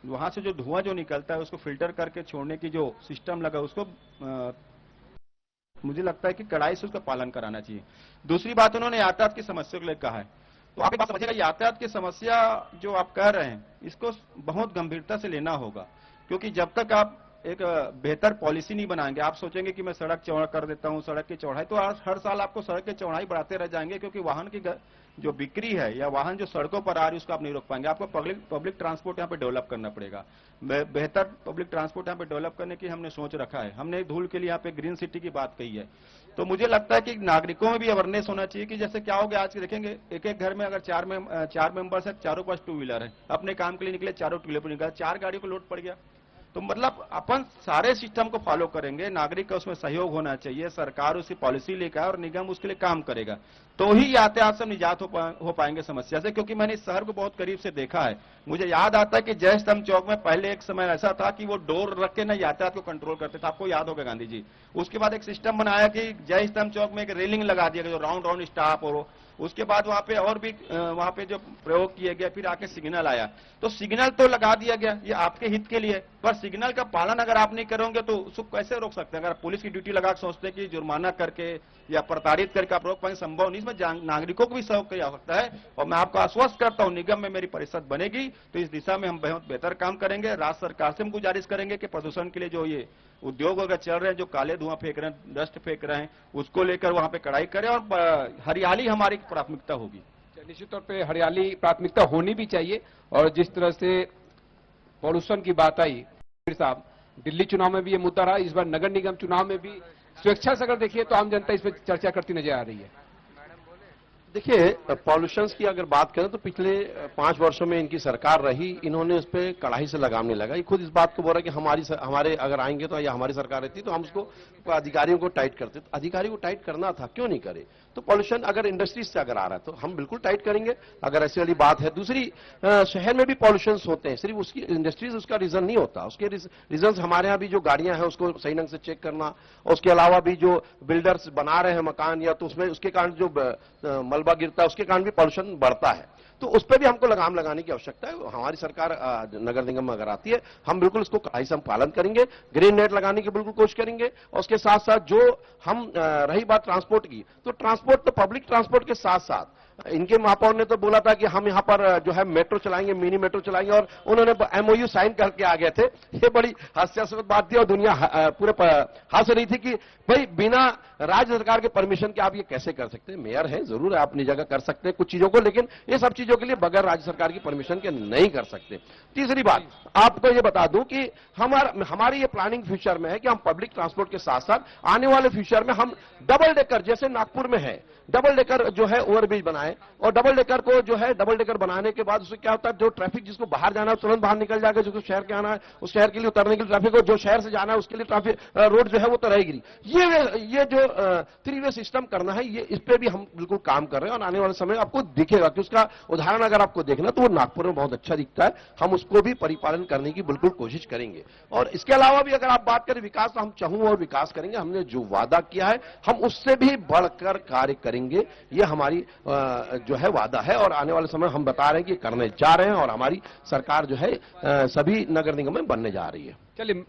वहां से जो धुआं जो निकलता है उसको फिल्टर करके छोड़ने की जो सिस्टम लगा, उसको मुझे लगता है कि कड़ाई से उसका पालन कराना चाहिए। दूसरी बात, उन्होंने यातायात की समस्या को लेकर कहा है, तो आप एक बात समझिएगा, यातायात की समस्या जो आप कह रहे हैं इसको बहुत गंभीरता से लेना होगा, क्योंकि जब तक आप एक बेहतर पॉलिसी नहीं बनाएंगे, आप सोचेंगे कि मैं सड़क चौड़ा कर देता हूं, सड़क की चौड़ाई, तो हर साल आपको सड़क की चौड़ाई बढ़ाते रह जाएंगे, क्योंकि वाहन की जो बिक्री है या वाहन जो सड़कों पर आ रही है उसको आप नहीं रोक पाएंगे। आपको पब्लिक ट्रांसपोर्ट यहाँ पे डेवलप करना पड़ेगा, बेहतर पब्लिक ट्रांसपोर्ट यहाँ पे डेवलप करने की हमने सोच रखा है। हमने धूल के लिए यहाँ पे ग्रीन सिटी की बात कही है, तो मुझे लगता है कि नागरिकों में भी अवेयरनेस होना चाहिए कि जैसे क्या हो गया आज देखेंगे, एक एक घर में अगर 4 मेंबर्स है, चारों पास 2 व्हीलर है, अपने काम के लिए निकले, चारों टू व्हीलर पर निकले, 4 गाड़ियों को लोड पड़ गया। तो मतलब अपन सारे सिस्टम को फॉलो करेंगे, नागरिक का उसमें सहयोग होना चाहिए, सरकार उसकी पॉलिसी लेकर और निगम उसके लिए काम करेगा, तो ही यातायात से निजात हो पाएंगे समस्या से। क्योंकि मैंने इस शहर को बहुत करीब से देखा है। मुझे याद आता है कि जय स्तंभ चौक में पहले एक समय ऐसा था कि वो डोर रख के ना यातायात को कंट्रोल करते थे, आपको याद होगा गांधी जी। उसके बाद एक सिस्टम बनाया कि जय स्तंभ चौक में एक रेलिंग लगा दिया गया जो राउंड राउंड स्टॉप हो। उसके बाद वहां पे और भी वहां पे जो प्रयोग किए गए, फिर आके सिग्नल आया। तो सिग्नल तो लगा दिया गया, ये आपके हित के लिए, पर सिग्नल का पालन अगर आप नहीं करोगे तो उसको कैसे रोक सकते हैं? अगर पुलिस की ड्यूटी लगा के सोचते हैं कि जुर्माना करके या प्रताड़ित करके आप रोक पाएंगे, संभव नहीं। इसमें नागरिकों को भी सहयोग की आवश्यकता है। और मैं आपको आश्वस्त करता हूं, निगम में मेरी परिषद बनेगी तो इस दिशा में हम बहुत बेहतर काम करेंगे। राज्य सरकार से हम गुजारिश करेंगे कि प्रदूषण के लिए जो ये उद्योग अगर चल रहे हैं, जो काले धुआं फेंक रहे हैं, डस्ट फेंक रहे हैं, उसको लेकर वहां पे कड़ाई करें और हरियाली हमारी प्राथमिकता होगी।
निश्चित तौर पे हरियाली प्राथमिकता होनी भी चाहिए। और जिस तरह से पॉल्यूशन की बात आई साहब, दिल्ली चुनाव में भी ये मुद्दा रहा, इस बार नगर निगम चुनाव में भी स्वेच्छा से अगर देखिए तो आम जनता इस पर चर्चा करती नजर आ रही है।
देखिए, पॉल्यूशन की अगर बात करें तो पिछले 5 वर्षों में इनकी सरकार रही, इन्होंने उस पर कड़ाई से लगाम नहीं लगाई। खुद इस बात को बोल रहा कि हमारे अगर आएंगे तो, या हमारी सरकार रहती तो हम उसको अधिकारियों को टाइट करते। तो अधिकारियों को टाइट करना था, क्यों नहीं करे? तो पॉल्यूशन अगर इंडस्ट्रीज से अगर आ रहा है तो हम बिल्कुल टाइट करेंगे, अगर ऐसी वाली बात है। दूसरी, शहर में भी पॉल्यूशन होते हैं, सिर्फ उसकी इंडस्ट्रीज उसका रीजन नहीं होता। उसके रीजन हमारे यहाँ भी जो गाड़ियां हैं उसको सही ढंग से चेक करना, और उसके अलावा भी जो बिल्डर्स बना रहे हैं मकान, या तो उसमें उसके कारण जो मलबा गिरता है उसके कारण भी पॉल्यूशन बढ़ता है। तो उस पर भी हमको लगाम लगाने की आवश्यकता है। हमारी सरकार नगर निगम में अगर आती है, हम बिल्कुल इसको कड़ाई से हम पालन करेंगे, ग्रीन नेट लगाने की बिल्कुल कोशिश करेंगे। और उसके साथ साथ जो हम रही बात ट्रांसपोर्ट की, तो ट्रांसपोर्ट तो पब्लिक ट्रांसपोर्ट के साथ साथ इनके महापौर ने तो बोला था कि हम यहां पर जो है मेट्रो चलाएंगे, मिनी मेट्रो चलाएंगे, और उन्होंने एमओयू साइन करके आ गए थे। ये बड़ी हास्यास्पद बात थी और दुनिया पूरे हंस रही थी कि भाई बिना राज्य सरकार के परमिशन के आप ये कैसे कर सकते हैं? मेयर है, जरूर है, आप अपनी जगह कर सकते हैं कुछ चीजों को, लेकिन ये सब चीजों के लिए बगैर राज्य सरकार की परमिशन के नहीं कर सकते। तीसरी बात आपको ये बता दूं कि हमारी ये प्लानिंग फ्यूचर में है कि हम पब्लिक ट्रांसपोर्ट के साथ साथ आने वाले फ्यूचर में हम डबल डेकर, जैसे नागपुर में है, डबल डेकर जो है ओवरब्रिज बनाए, और डबल डेकर को जो है डबल डेकर बनाने के बाद उससे क्या होता है, जो ट्रैफिक जिसको बाहर जाना है तुरंत बाहर निकल जाएगा, जिसको शहर के आना है उस शहर के लिए उतरने के लिए ट्रैफिक, और जो शहर से जाना है उसके लिए ट्रैफिक रोड जो है वो तो रहेगी। ये जो 3 वे सिस्टम करना है, ये इस पे भी हम बिल्कुल काम कर रहे हैं। और आने वाले समय आपको दिखेगा कि उसका उदाहरण अगर आपको देखना तो वो नागपुर में बहुत अच्छा दिखता है। हम उसको भी परिपालन करने की बिल्कुल कोशिश करेंगे। और इसके अलावा भी अगर आप बात करें विकास, तो हम चाहूं और विकास करेंगे। हमने जो वादा किया है हम उससे भी बढ़कर कार्य करेंगे, ये हमारी जो है वादा है। और आने वाले समय हम बता रहे हैं कि करने जा रहे हैं, और हमारी सरकार जो है सभी नगर निगम में बनने जा रही है।
चलिए,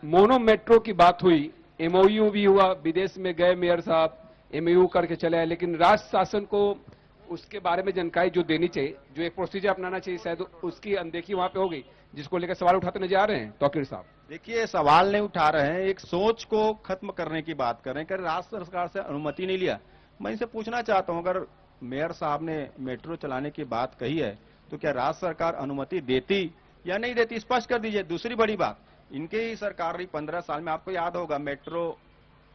मोनो मेट्रो की बात हुई, एमओयू भी हुआ, विदेश में गए मेयर साहब, एमओयू करके चले आए, लेकिन राज्य शासन को उसके बारे में जानकारी जो देनी चाहिए, जो एक प्रोसीजर अपनाना चाहिए, शायद उसकी अनदेखी वहां पे हो गई, जिसको लेकर सवाल उठाते नजर आ रहे हैं तौकीर साहब।
देखिए, सवाल नहीं उठा रहे हैं, एक सोच को खत्म करने की बात कर रहे हैं कि राज्य सरकार से अनुमति नहीं लिया। मैं इनसे पूछना चाहता हूं, अगर मेयर साहब ने मेट्रो चलाने की बात कही है तो क्या राज्य सरकार अनुमति देती या नहीं देती, स्पष्ट कर दीजिए। दूसरी बड़ी बात, इनके ही सरकार रही 15 साल में, आपको याद होगा मेट्रो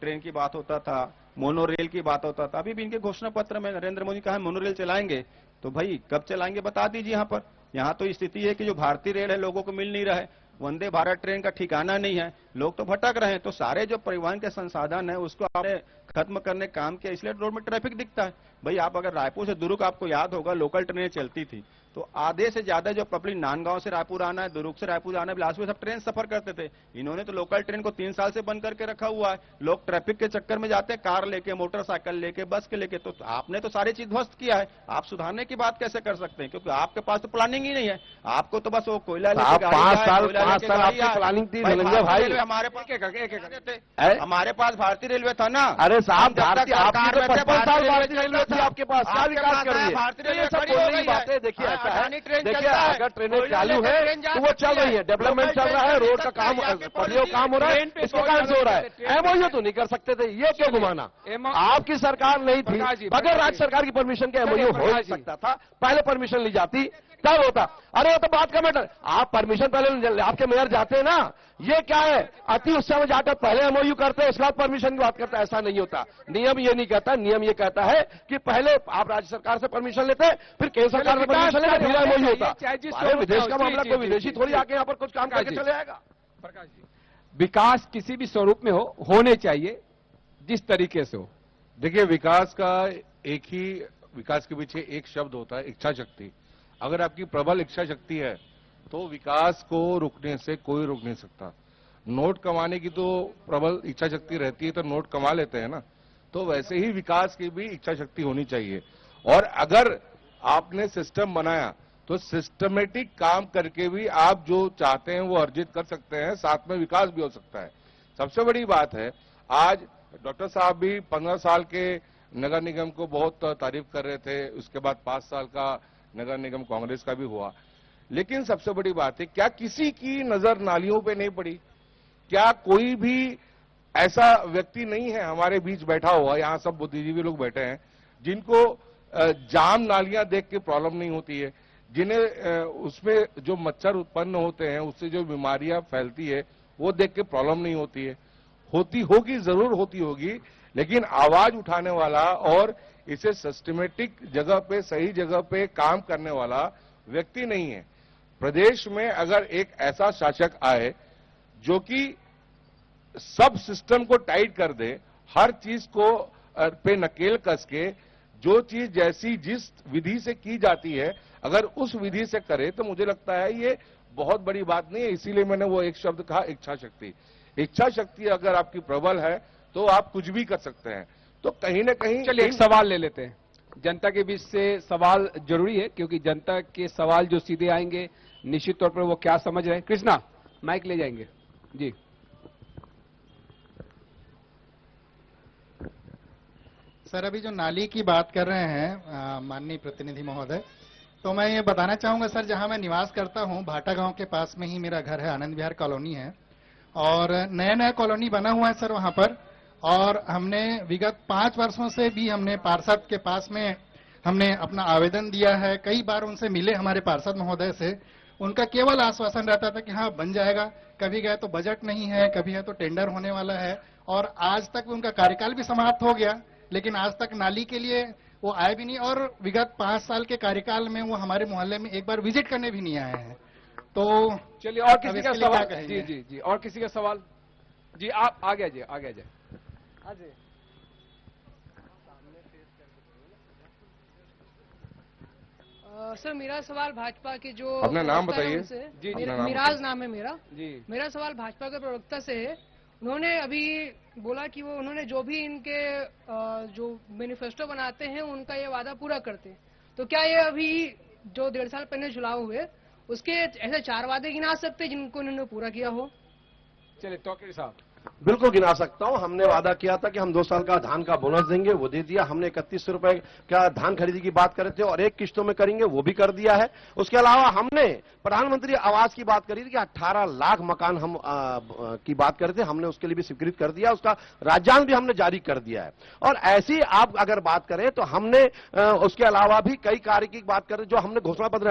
ट्रेन की बात होता था, मोनो रेल की बात होता था। अभी भी इनके घोषणा पत्र में नरेंद्र मोदी कहा मोनो रेल चलाएंगे, तो भाई कब चलाएंगे बता दीजिए। यहाँ पर यहाँ तो स्थिति है कि जो भारतीय रेल है लोगों को मिल नहीं रहा है, वंदे भारत ट्रेन का ठिकाना नहीं है, लोग तो भटक रहे हैं। तो सारे जो परिवहन के संसाधन है उसको आपने खत्म करने काम किया, इसलिए रोड में ट्रैफिक दिखता है। भाई आप अगर रायपुर से दुर्ग, आपको याद होगा लोकल ट्रेनें चलती थी, तो आधे से ज्यादा जो पब्लिक नांदगांव से रायपुर आना है, दुर्ग से रायपुर आना है, बिलासपुर सब ट्रेन सफर करते थे। इन्होंने तो लोकल ट्रेन को 3 साल से बंद करके रखा हुआ है। लोग ट्रैफिक के चक्कर में जाते हैं, कार लेके, मोटरसाइकिल लेके, बस के लेके। तो आपने तो सारी चीज ध्वस्त किया है, आप सुधारने की बात कैसे कर सकते हैं? क्योंकि आपके पास तो प्लानिंग ही नहीं है, आपको तो बस वो कोयला लेके
5 साल आपकी प्लानिंग थी धनंजय भाई।
हमारे पास भारतीय रेलवे था ना।
अरे साहब, 55 साल भारतीय रेलवे थी आपके पास, क्या विकास कर रही है? बातें देखिए, ऐसा है, देखिए अगर ट्रेनें चालू है तो वो चल रही है, डेवलपमेंट चल रहा है, रोड का काम, पटरियों काम हो रहा है, इसके कारण से हो रहा है। एमओयू तो नहीं कर सकते थे, ये क्यों घुमाना? आपकी सरकार नहीं थी, बगैर राज्य सरकार की परमिशन के एमओयू हो सकता था, पहले परमिशन ली जाती तब होता। अरे वो तो बात का मैटर, आप परमिशन पहले आपके मेयर जाते हैं ना, ये क्या है, अति उत्साह में जाकर पहले एमओयू करते हैं, उसके बाद परमिशन की बात करते हैं। ऐसा नहीं होता, नियम ये नहीं कहता। नियम ये कहता है कि पहले आप राज्य सरकार से परमिशन लेते हैं, फिर केंद्र सरकार से परमिशन लेते हैं, फिर एमओयू होता। विदेश का मामला, कोई विदेशी थोड़ी आके यहाँ पर कुछ काम करके चले जाएगा।
प्रकाश जी, विकास किसी भी स्वरूप में होने चाहिए, जिस तरीके से हो।
देखिए, विकास के पीछे एक शब्द होता है, इच्छा शक्ति। अगर आपकी प्रबल इच्छा शक्ति है तो विकास को रुकने से कोई रोक नहीं सकता। नोट कमाने की तो प्रबल इच्छा शक्ति रहती है तो नोट कमा लेते हैं ना, तो वैसे ही विकास की भी इच्छा शक्ति होनी चाहिए। और अगर आपने सिस्टम बनाया तो सिस्टमेटिक काम करके भी आप जो चाहते हैं वो अर्जित कर सकते हैं, साथ में विकास भी हो सकता है। सबसे बड़ी बात है, आज डॉक्टर साहब भी 15 साल के नगर निगम को बहुत तारीफ कर रहे थे, उसके बाद 5 साल का नगर निगम कांग्रेस का भी हुआ। लेकिन सबसे बड़ी बात है, क्या किसी की नजर नालियों पे नहीं पड़ी? क्या कोई भी ऐसा व्यक्ति नहीं है हमारे बीच बैठा हुआ, यहां सब बुद्धिजीवी लोग बैठे हैं, जिनको जाम नालियां देख के प्रॉब्लम नहीं होती है, जिन्हें उसमें जो मच्छर उत्पन्न होते हैं उससे जो बीमारियां फैलती है वो देख के प्रॉब्लम नहीं होती है? होती होगी, जरूर होती होगी, लेकिन आवाज उठाने वाला और इसे सिस्टमेटिक जगह पे, सही जगह पे काम करने वाला व्यक्ति नहीं है। प्रदेश में अगर एक ऐसा शासक आए जो कि सब सिस्टम को टाइट कर दे, हर चीज को पे नकेल कस के, जो चीज जैसी जिस विधि से की जाती है अगर उस विधि से करे, तो मुझे लगता है ये बहुत बड़ी बात नहीं है। इसीलिए मैंने वो एक शब्द कहा, इच्छा शक्ति। इच्छा शक्ति अगर आपकी प्रबल है तो आप कुछ भी कर सकते हैं। तो कहीं ना कहीं
चलिए एक सवाल ले लेते हैं, जनता के बीच से सवाल जरूरी है, क्योंकि जनता के सवाल जो सीधे आएंगे निश्चित तौर पर वो क्या समझ रहे हैं। कृष्णा, माइक ले जाएंगे जी।
सर, अभी जो नाली की बात कर रहे हैं माननीय प्रतिनिधि महोदय, तो मैं ये बताना चाहूंगा सर, जहां मैं निवास करता हूं भाटा गांव के पास में ही मेरा घर है, आनंद विहार कॉलोनी है, और नया नया कॉलोनी बना हुआ है सर वहां पर। और हमने विगत 5 वर्षों से भी हमने पार्षद के पास में हमने अपना आवेदन दिया है, कई बार उनसे मिले हमारे पार्षद महोदय से। उनका केवल आश्वासन रहता था कि हाँ बन जाएगा, कभी गए तो बजट नहीं है, कभी है तो टेंडर होने वाला है, और आज तक उनका कार्यकाल भी समाप्त हो गया, लेकिन आज तक नाली के लिए वो आए भी नहीं, और विगत 5 साल के कार्यकाल में वो हमारे मोहल्ले में एक बार विजिट करने भी नहीं आए हैं। तो
चलिए, और किसी
अब
का
इसके लिए
सवाल?
क्या
जी
कहेंगे?
जी जी, और किसी का सवाल? जी आप आगे जाइए, आगे जाइए।
सर, मेरा सवाल भाजपा के जो
अपना नाम
प्रवक्ता हैं
बताइए।
उनसे-
जी,
अपना नाम
मिराज नाम है मेरा।
जी
मेरा सवाल भाजपा के प्रवक्ता से है। उन्होंने अभी बोला कि वो उन्होंने जो भी इनके जो मैनिफेस्टो बनाते हैं उनका ये वादा पूरा करते हैं। तो क्या ये अभी जो 1.5 साल पहले चुनाव हुए उसके ऐसे 4 वादे गिना सकते जिनको इन्होंने पूरा किया हो?
चलिए, तौकीर साहब।
बिल्कुल गिना सकता हूं। हमने वादा किया था कि हम 2 साल का धान का बोनस देंगे, वो दे दिया। हमने 3100 रुपए का धान खरीदी की बात कर रहे थे और 1 किश्तों में करेंगे, वो भी कर दिया है। उसके अलावा हमने प्रधानमंत्री आवास की बात करी थी कि 18 लाख मकान हम की बात कर रहे थे, हमने उसके लिए भी स्वीकृत कर दिया, उसका राज्यांश भी हमने जारी कर दिया है। और ऐसी आप अगर बात करें तो हमने उसके अलावा भी कई कार्य की बात करें जो हमने घोषणा पत्र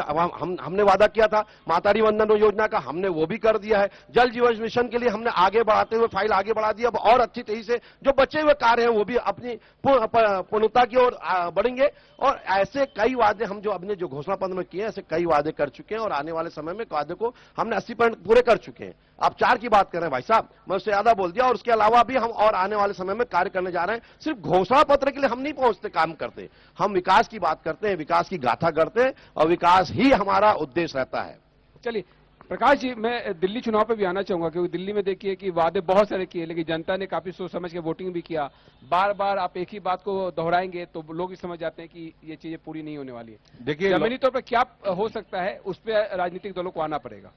हमने वादा किया था, मातारी वंदन योजना का हमने वो भी कर दिया है। जल जीवन मिशन के लिए हमने आगे बढ़ाते हुए फाइल आगे बढ़ा दिया, और अच्छी तेजी से जो बचे हुए कार्य हैं वो भी अपनी पूर्णता की ओर बढ़ेंगे। और ऐसे कई वादे हम जो अपने जो घोषणा पत्र में किए, ऐसे कई वादे कर चुके हैं और आने वाले समय में वादे को हमने 80% पूरे कर चुके हैं। आप 4 की बात कर रहे हैं भाई साहब, मैं उससे ज्यादा बोल दिया। और उसके अलावा भी हम और आने वाले समय में कार्य करने जा रहे हैं। सिर्फ घोषणा पत्र के लिए हम नहीं पहुंचते, काम करते, हम विकास की बात करते हैं, विकास की गाथा करते हैं, और विकास ही हमारा उद्देश्य रहता है।
चलिए प्रकाश जी, मैं दिल्ली चुनाव पे भी आना चाहूंगा, क्योंकि दिल्ली में देखिए कि वादे बहुत सारे किए, लेकिन जनता ने काफी सोच समझ के वोटिंग भी किया। बार बार आप एक ही बात को दोहराएंगे तो लोग भी समझ जाते हैं कि ये चीजें पूरी नहीं होने वाली है।
देखिए,
जमीनी तौर पर क्या हो सकता है, उस पर राजनीतिक दलों को आना पड़ेगा।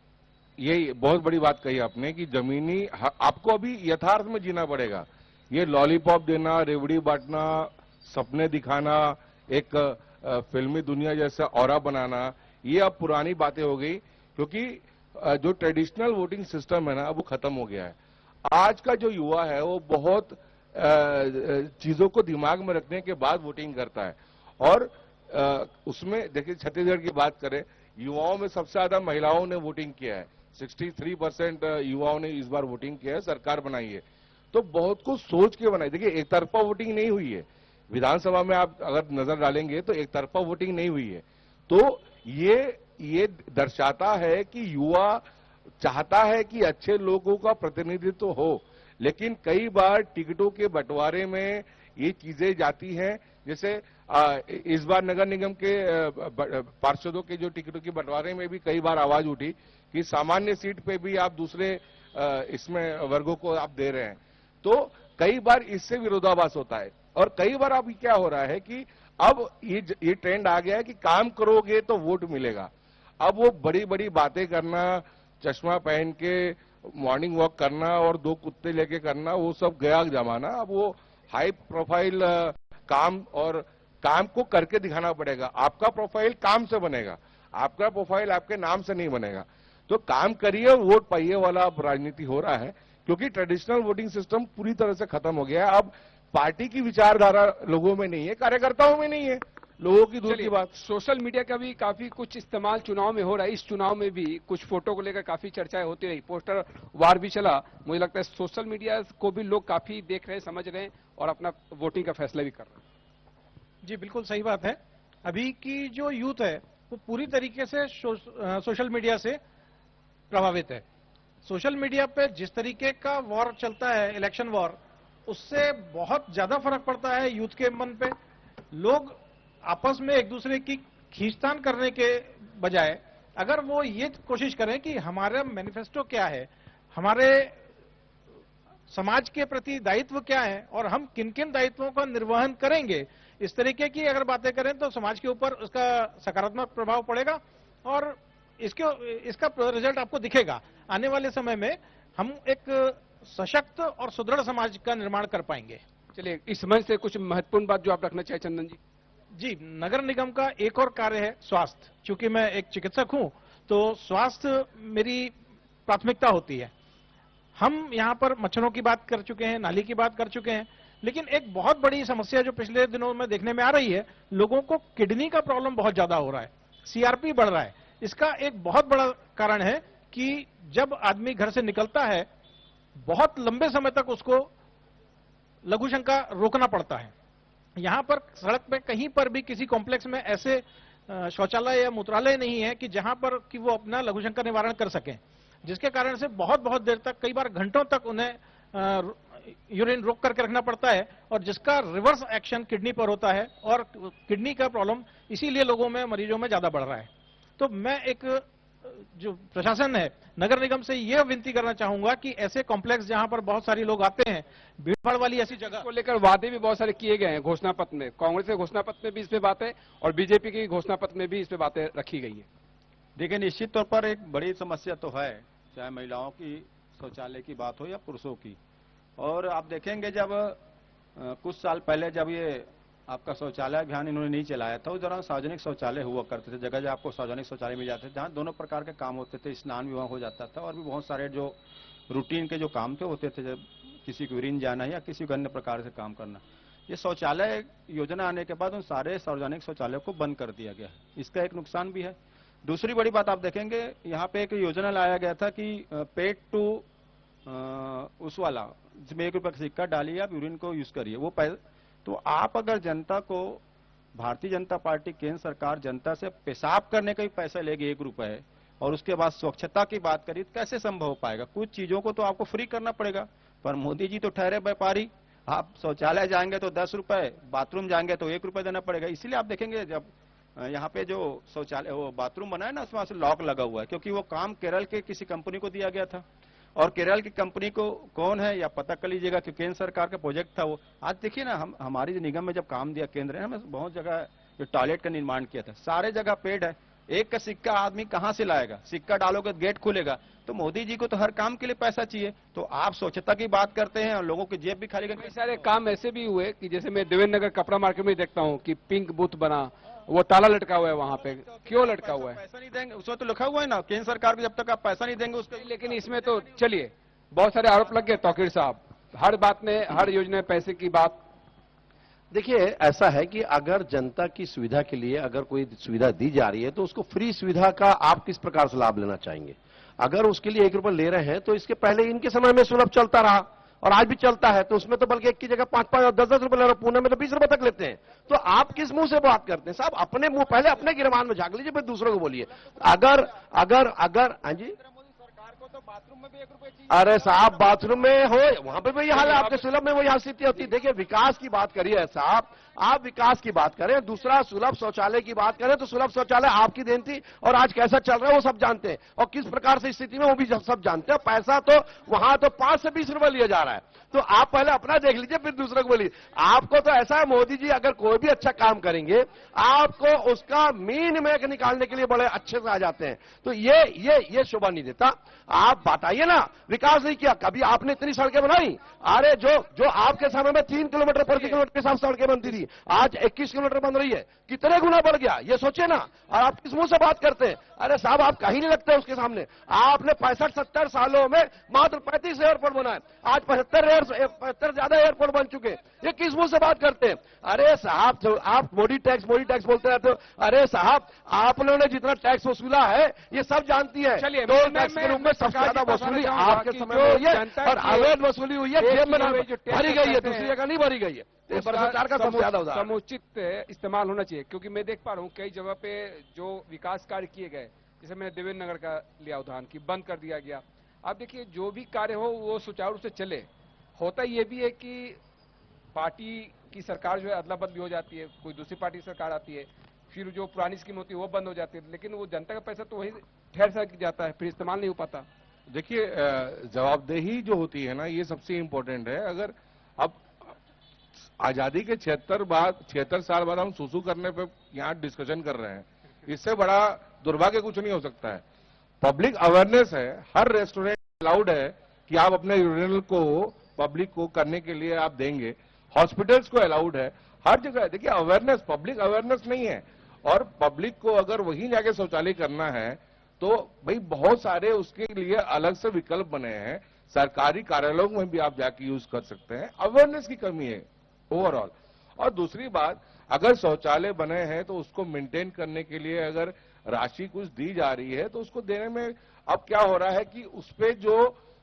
ये बहुत बड़ी बात कही आपने कि जमीनी आपको अभी यथार्थ में जीना पड़ेगा। ये लॉलीपॉप देना, रेवड़ी बांटना, सपने दिखाना, एक फिल्मी दुनिया जैसा ऑरा बनाना, ये अब पुरानी बातें हो गई, क्योंकि जो ट्रेडिशनल वोटिंग सिस्टम है ना, अब वो खत्म हो गया है। आज का जो युवा है वो बहुत चीजों को दिमाग में रखने के बाद वोटिंग करता है। और उसमें देखिए, छत्तीसगढ़ की बात करें, युवाओं में सबसे ज्यादा महिलाओं ने वोटिंग किया है। 63% युवाओं ने इस बार वोटिंग किया है, सरकार बनाई है। तो बहुत कुछ सोच के बनाई। देखिए, एक तरफा वोटिंग नहीं हुई है। विधानसभा में आप अगर नजर डालेंगे तो एक तरफा वोटिंग नहीं हुई है। तो ये दर्शाता है कि युवा चाहता है कि अच्छे लोगों का प्रतिनिधित्व हो, लेकिन कई बार टिकटों के बंटवारे में ये चीजें जाती हैं। जैसे इस बार नगर निगम के पार्षदों के जो टिकटों के बंटवारे में भी कई बार आवाज उठी कि सामान्य सीट पे भी आप दूसरे इसमें वर्गों को आप दे रहे हैं, तो कई बार इससे विरोधाभास होता है। और कई बार अब क्या हो रहा है कि अब ये ट्रेंड आ गया है कि काम करोगे तो वोट मिलेगा। अब वो बड़ी बड़ी बातें करना, चश्मा पहन के मॉर्निंग वॉक करना और 2 कुत्ते लेके करना, वो सब गया जमाना। अब वो हाई प्रोफाइल काम और काम को करके दिखाना पड़ेगा। आपका प्रोफाइल काम से बनेगा, आपका प्रोफाइल आपके नाम से नहीं बनेगा। तो काम करिए, वोट पाइए वाला अब राजनीति हो रहा है, क्योंकि ट्रेडिशनल वोटिंग सिस्टम पूरी तरह से खत्म हो गया है। अब पार्टी की विचारधारा लोगों में नहीं है, कार्यकर्ताओं में नहीं है, लोगों की दूर की बात।
सोशल मीडिया का भी काफी कुछ इस्तेमाल चुनाव में हो रहा है। इस चुनाव में भी कुछ फोटो को लेकर काफी चर्चाएं होती रही, पोस्टर वार भी चला। मुझे लगता है सोशल मीडिया को भी लोग काफी देख रहे हैं, समझ रहे हैं और अपना वोटिंग का फैसला भी कर रहे हैं।
जी बिल्कुल सही बात है। अभी की जो यूथ है वो पूरी तरीके से सोशल मीडिया से प्रभावित है। सोशल मीडिया पे जिस तरीके का वॉर चलता है, इलेक्शन वॉर, उससे बहुत ज्यादा फर्क पड़ता है यूथ के मन पे। लोग आपस में एक दूसरे की खींचतान करने के बजाय अगर वो ये कोशिश करें कि हमारा मैनिफेस्टो क्या है, हमारे समाज के प्रति दायित्व क्या है और हम किन किन दायित्वों का निर्वहन करेंगे, इस तरीके की अगर बातें करें तो समाज के ऊपर उसका सकारात्मक प्रभाव पड़ेगा और इसका रिजल्ट आपको दिखेगा। आने वाले समय में हम एक सशक्त और सुदृढ़ समाज का निर्माण कर पाएंगे।
चलिए, इस मंच से कुछ महत्वपूर्ण बात जो आप रखना चाहे चंदन जी।
जी, नगर निगम का एक और कार्य है स्वास्थ्य। चूंकि मैं एक चिकित्सक हूं तो स्वास्थ्य मेरी प्राथमिकता होती है। हम यहां पर मच्छरों की बात कर चुके हैं, नाली की बात कर चुके हैं, लेकिन एक बहुत बड़ी समस्या जो पिछले दिनों में देखने में आ रही है, लोगों को किडनी का प्रॉब्लम बहुत ज्यादा हो रहा है, सीआरपी बढ़ रहा है। इसका एक बहुत बड़ा कारण है कि जब आदमी घर से निकलता है बहुत लंबे समय तक उसको लघुशंका रोकना पड़ता है। यहां पर सड़क पे कहीं पर भी किसी कॉम्प्लेक्स में ऐसे शौचालय या मूत्रालय नहीं है कि जहां पर कि वो अपना लघुशंका निवारण कर सकें, जिसके कारण से बहुत देर तक, कई बार घंटों तक उन्हें यूरिन रोक करके रखना पड़ता है और जिसका रिवर्स एक्शन किडनी पर होता है और किडनी का प्रॉब्लम इसीलिए लोगों में, मरीजों में ज्यादा बढ़ रहा है। तो मैं एक जो प्रशासन है, नगर निगम से यह विनती करना चाहूंगा कि ऐसे कॉम्प्लेक्स जहां पर बहुत सारे लोग आते हैं, भीड़भाड़ वाली ऐसी जगह
को लेकर वादे भी बहुत सारे किए गए हैं घोषणा पत्र में। कांग्रेस के घोषणा पत्र में भी इस पे बात है और बीजेपी की घोषणा पत्र में भी इस पे बातें रखी गई है।
देखिए, निश्चित तौर पर एक बड़ी समस्या तो है, चाहे महिलाओं की शौचालय की बात हो या पुरुषों की। और आप देखेंगे जब कुछ साल पहले जब ये आपका शौचालय अभियान इन्होंने नहीं चलाया था, उस दौरान सार्वजनिक शौचालय हुआ करते थे, जगह जगह आपको सार्वजनिक शौचालय मिल जाते थे, जहां दोनों प्रकार के काम होते थे, स्नान भी वहां हो जाता था और भी बहुत सारे जो रूटीन के जो काम थे होते थे, जब किसी को यूरिन जाना या किसी को अन्य प्रकार से काम करना। ये शौचालय योजना आने के बाद उन सारे सार्वजनिक शौचालयों को बंद कर दिया गया। इसका एक नुकसान भी है। दूसरी बड़ी बात आप देखेंगे, यहाँ पे एक योजना लाया गया था कि पेड टू उस वाला, जिसमें 1 रुपये का सिक्का डालिए, आप यूरिन को यूज करिए, वो तो आप अगर जनता को, भारतीय जनता पार्टी केंद्र सरकार जनता से पेशाब करने का भी पैसा लेगी 1 रुपए और उसके बाद स्वच्छता की बात करी, तो कैसे संभव हो पाएगा? कुछ चीजों को तो आपको फ्री करना पड़ेगा। पर मोदी जी तो ठहरे व्यापारी, आप शौचालय जाएंगे तो 10 रुपए, बाथरूम जाएंगे तो 1 रुपए देना पड़ेगा। इसीलिए आप देखेंगे जब यहाँ पे जो शौचालय, वो बाथरूम बना है ना, उसमें से लॉक लगा हुआ है, क्योंकि वो काम केरल के किसी कंपनी को दिया गया था और केरल की कंपनी को कौन है या पता कर लीजिएगा, कि केंद्र सरकार का प्रोजेक्ट था वो। आज देखिए ना, हमारी निगम में जब काम दिया केंद्र ने, हमें बहुत जगह जो टॉयलेट का निर्माण किया था, सारे जगह पेड़ है। 1 का सिक्का आदमी कहां से लाएगा? सिक्का डालोगे तो गेट खुलेगा। तो मोदी जी को तो हर काम के लिए पैसा चाहिए, तो आप स्वच्छता की बात करते हैं और लोगों की जेब भी खाली करते
कई सारे काम ऐसे भी हुए कि जैसे मैं देवेंद्र नगर कपड़ा मार्केट में देखता हूँ कि पिंक बूथ बना, वो ताला लटका हुआ है वहां पे, क्यों लटका हुआ है?
पैसा नहीं देंगे, उसमें तो लिखा हुआ है ना, केंद्र सरकार को जब तक आप पैसा नहीं देंगे उसको।
लेकिन इसमें तो चलिए, बहुत सारे आरोप लग गए तौकीर साहब, हर बात में, हर योजना में पैसे की बात।
देखिए, ऐसा है कि अगर जनता की सुविधा के लिए अगर कोई सुविधा दी जा रही है तो उसको फ्री सुविधा का आप किस प्रकार से लाभ लेना चाहेंगे? अगर उसके लिए 1 रुपए ले रहे हैं तो इसके पहले इनके समय में सुलभ चलता रहा और आज भी चलता है, तो उसमें तो बल्कि 1 की जगह 5-5 और 10-10 रुपए ले रहे, पुणे में तो 20 रुपए तक लेते हैं। तो आप किस मुंह से बात करते हैं साहब? अपने मुंह, पहले अपने गिरबान में झांक लीजिए, फिर दूसरों को बोलिए। अगर हाँ जी,
बाथरूम में भी 1 रुपए चाहिए।
अरे साहब, बाथरूम में हो, वहां पे भी यह हाल है, आपके सुलभ में वही हाल स्थिति होती है। देखिए, विकास की बात करिए साहब, आप विकास की बात करें, दूसरा सुलभ शौचालय की बात करें तो सुलभ शौचालय आपकी देन थी, और आज कैसा चल रहा है वो सब जानते हैं, और किस प्रकार से स्थिति में वो भी सब जानते हैं। पैसा तो वहां तो 5 से 20 रुपए लिया जा रहा है, तो आप पहले अपना देख लीजिए, फिर दूसरे को बोलिए। आपको तो ऐसा है मोदी जी, अगर कोई भी अच्छा काम करेंगे आपको उसका मीन में निकालने के लिए बड़े अच्छे से आ जाते हैं, तो ये शोभा नहीं देता। आप बताइए ना, विकास नहीं किया कभी आपने, इतनी सड़कें बनाई। अरे जो आपके समय में 3 किलोमीटर प्रति किलोमीटर के साथ सड़कें बनती थी, आज 21 किलोमीटर बन रही है, कितने गुना बढ़ गया ये सोचिए ना। और आप किस मुंह से बात करते हैं? अरे साहब, आप कहीं नहीं लगते उसके सामने। आपने 65-70 सालों में मात्र 35 एयरपोर्ट बनाए, आज 75 ज्यादा एयरपोर्ट बन चुके। ये किस मुंह से बात करते हैं? अरे साहब, आप मोदी टैक्स बोलते रहते हो। अरे साहब, आप लोगों ने जितना टैक्स वसूला है ये सब जानती है।
चलिए,
टोल टैक्स के रूप में सबसे ज्यादा वसूली आपके समय में हुई है, और अवैध वसूली हुई है, जेब में भरी गई है, दूसरी जगह नहीं भरी गई है। भ्रष्टाचार का सबसे ज्यादा उदाहरण।
समुचित इस्तेमाल होना चाहिए, क्योंकि मैं देख पा रहा हूँ कई जगह पे जो विकास कार्य किए गए, जैसे मैंने देवेंद्र नगर का लिया उदाहरण कि बंद कर दिया गया। आप देखिए, जो भी कार्य हो वो सुचारू रूप से चले। होता ये भी है कि पार्टी की सरकार जो है अदला बदली हो जाती है, कोई दूसरी पार्टी की सरकार आती है, फिर जो पुरानी स्कीम होती है वो बंद हो जाती है, लेकिन वो जनता का पैसा तो वही ठहर सा जाता है, फिर इस्तेमाल नहीं हो पाता।
देखिए, जवाबदेही जो होती है ना, ये सबसे इम्पोर्टेंट है। अगर अब आजादी के 76 साल बाद हम सुसु करने पे यहाँ डिस्कशन कर रहे हैं, इससे बड़ा दुर्भाग्य कुछ नहीं हो सकता है। पब्लिक अवेयरनेस है, हर रेस्टोरेंट अलाउड है कि आप अपने यूरिनल को पब्लिक को करने के लिए आप देंगे, हॉस्पिटल्स को अलाउड है, हर जगह। देखिए, अवेयरनेस, पब्लिक अवेयरनेस नहीं है, और पब्लिक को अगर वहीं जाके शौचालय करना है तो भाई बहुत सारे उसके लिए अलग से विकल्प बने हैं, सरकारी कार्यालयों में भी आप जाके यूज कर सकते हैं। अवेयरनेस की कमी है ओवरऑल। और दूसरी बात, अगर शौचालय बने हैं तो उसको मेंटेन करने के लिए अगर राशि कुछ दी जा रही है तो उसको देने में अब क्या हो रहा है कि उस पे जो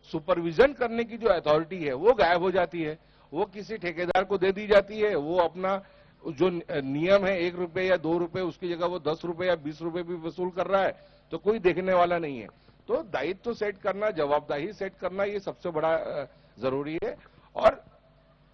सुपरविजन करने की जो अथॉरिटी है वो गायब हो जाती है, वो किसी ठेकेदार को दे दी जाती है। वो अपना जो नियम है 1 रुपए या 2 रुपए, उसकी जगह वो 10 रुपए या 20 रुपए भी वसूल कर रहा है, तो कोई देखने वाला नहीं है। तो दायित्व सेट करना, जवाबदेही सेट करना, ये सबसे बड़ा जरूरी है। और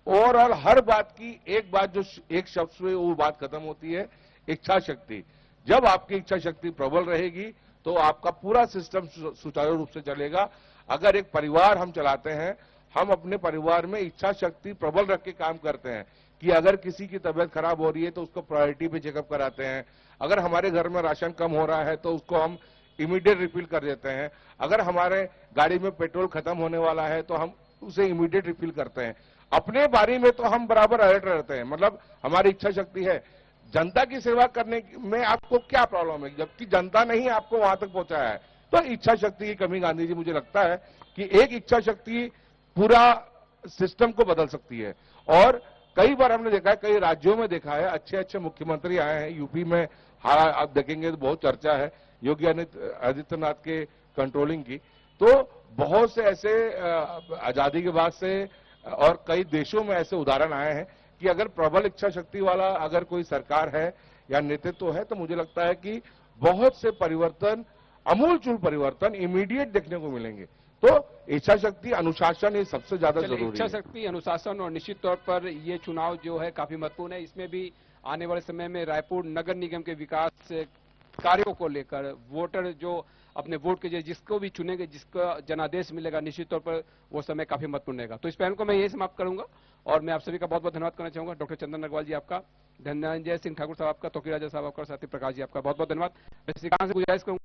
ओवरऑल हर बात की एक बात, जो एक शब्द से वो बात खत्म होती है, इच्छा शक्ति। जब आपकी इच्छा शक्ति प्रबल रहेगी तो आपका पूरा सिस्टम सुचारू रूप से चलेगा। अगर एक परिवार हम चलाते हैं, हम अपने परिवार में इच्छा शक्ति प्रबल रख के काम करते हैं कि अगर किसी की तबीयत खराब हो रही है तो उसको प्रायोरिटी पे चेकअप कराते हैं, अगर हमारे घर में राशन कम हो रहा है तो उसको हम इमीडिएट रिफिल कर देते हैं, अगर हमारे गाड़ी में पेट्रोल खत्म होने वाला है तो हम उसे इमीडिएट रिफिल करते हैं। अपने बारे में तो हम बराबर अलर्ट रहते हैं, मतलब हमारी इच्छा शक्ति है। जनता की सेवा करने में आपको क्या प्रॉब्लम है, जबकि जनता नहीं आपको वहां तक पहुंचाया है। तो इच्छा शक्ति की कमी गांधी जी, मुझे लगता है कि एक इच्छा शक्ति पूरा सिस्टम को बदल सकती है। और कई बार हमने देखा है, कई राज्यों में देखा है, अच्छे अच्छे मुख्यमंत्री आए हैं। यूपी में आप देखेंगे तो बहुत चर्चा है योगी आदित्यनाथ के कंट्रोलिंग की। तो बहुत से ऐसे आजादी के बाद से और कई देशों में ऐसे उदाहरण आए हैं कि अगर प्रबल इच्छा शक्ति वाला अगर कोई सरकार है या नेतृत्व है तो मुझे लगता है कि बहुत से परिवर्तन, अमूलचूल परिवर्तन इमीडिएट देखने को मिलेंगे। तो इच्छा शक्ति, अनुशासन, ये सबसे ज्यादा जरूरी है।
इच्छा शक्ति, अनुशासन, और निश्चित तौर पर ये चुनाव जो है काफी महत्वपूर्ण है। इसमें भी आने वाले समय में रायपुर नगर निगम के विकास कार्यों को लेकर वोटर जो अपने वोट के लिए जिसको भी चुनेंगे, जिसका जनादेश मिलेगा, निश्चित तौर पर वो समय काफी महत्वपूर्ण रहेगा। तो इस पैनल को मैं यही समाप्त करूंगा और मैं आप सभी का बहुत बहुत धन्यवाद करना चाहूंगा। डॉक्टर चंदन अग्रवाल जी आपका, धनंजय सिंह ठाकुर साहब आपका, तोकी राजा साहब आपका, साथी प्रकाश जी आपका बहुत बहुत धन्यवाद। मैं श्रीकांत से गुजारिश करूंगा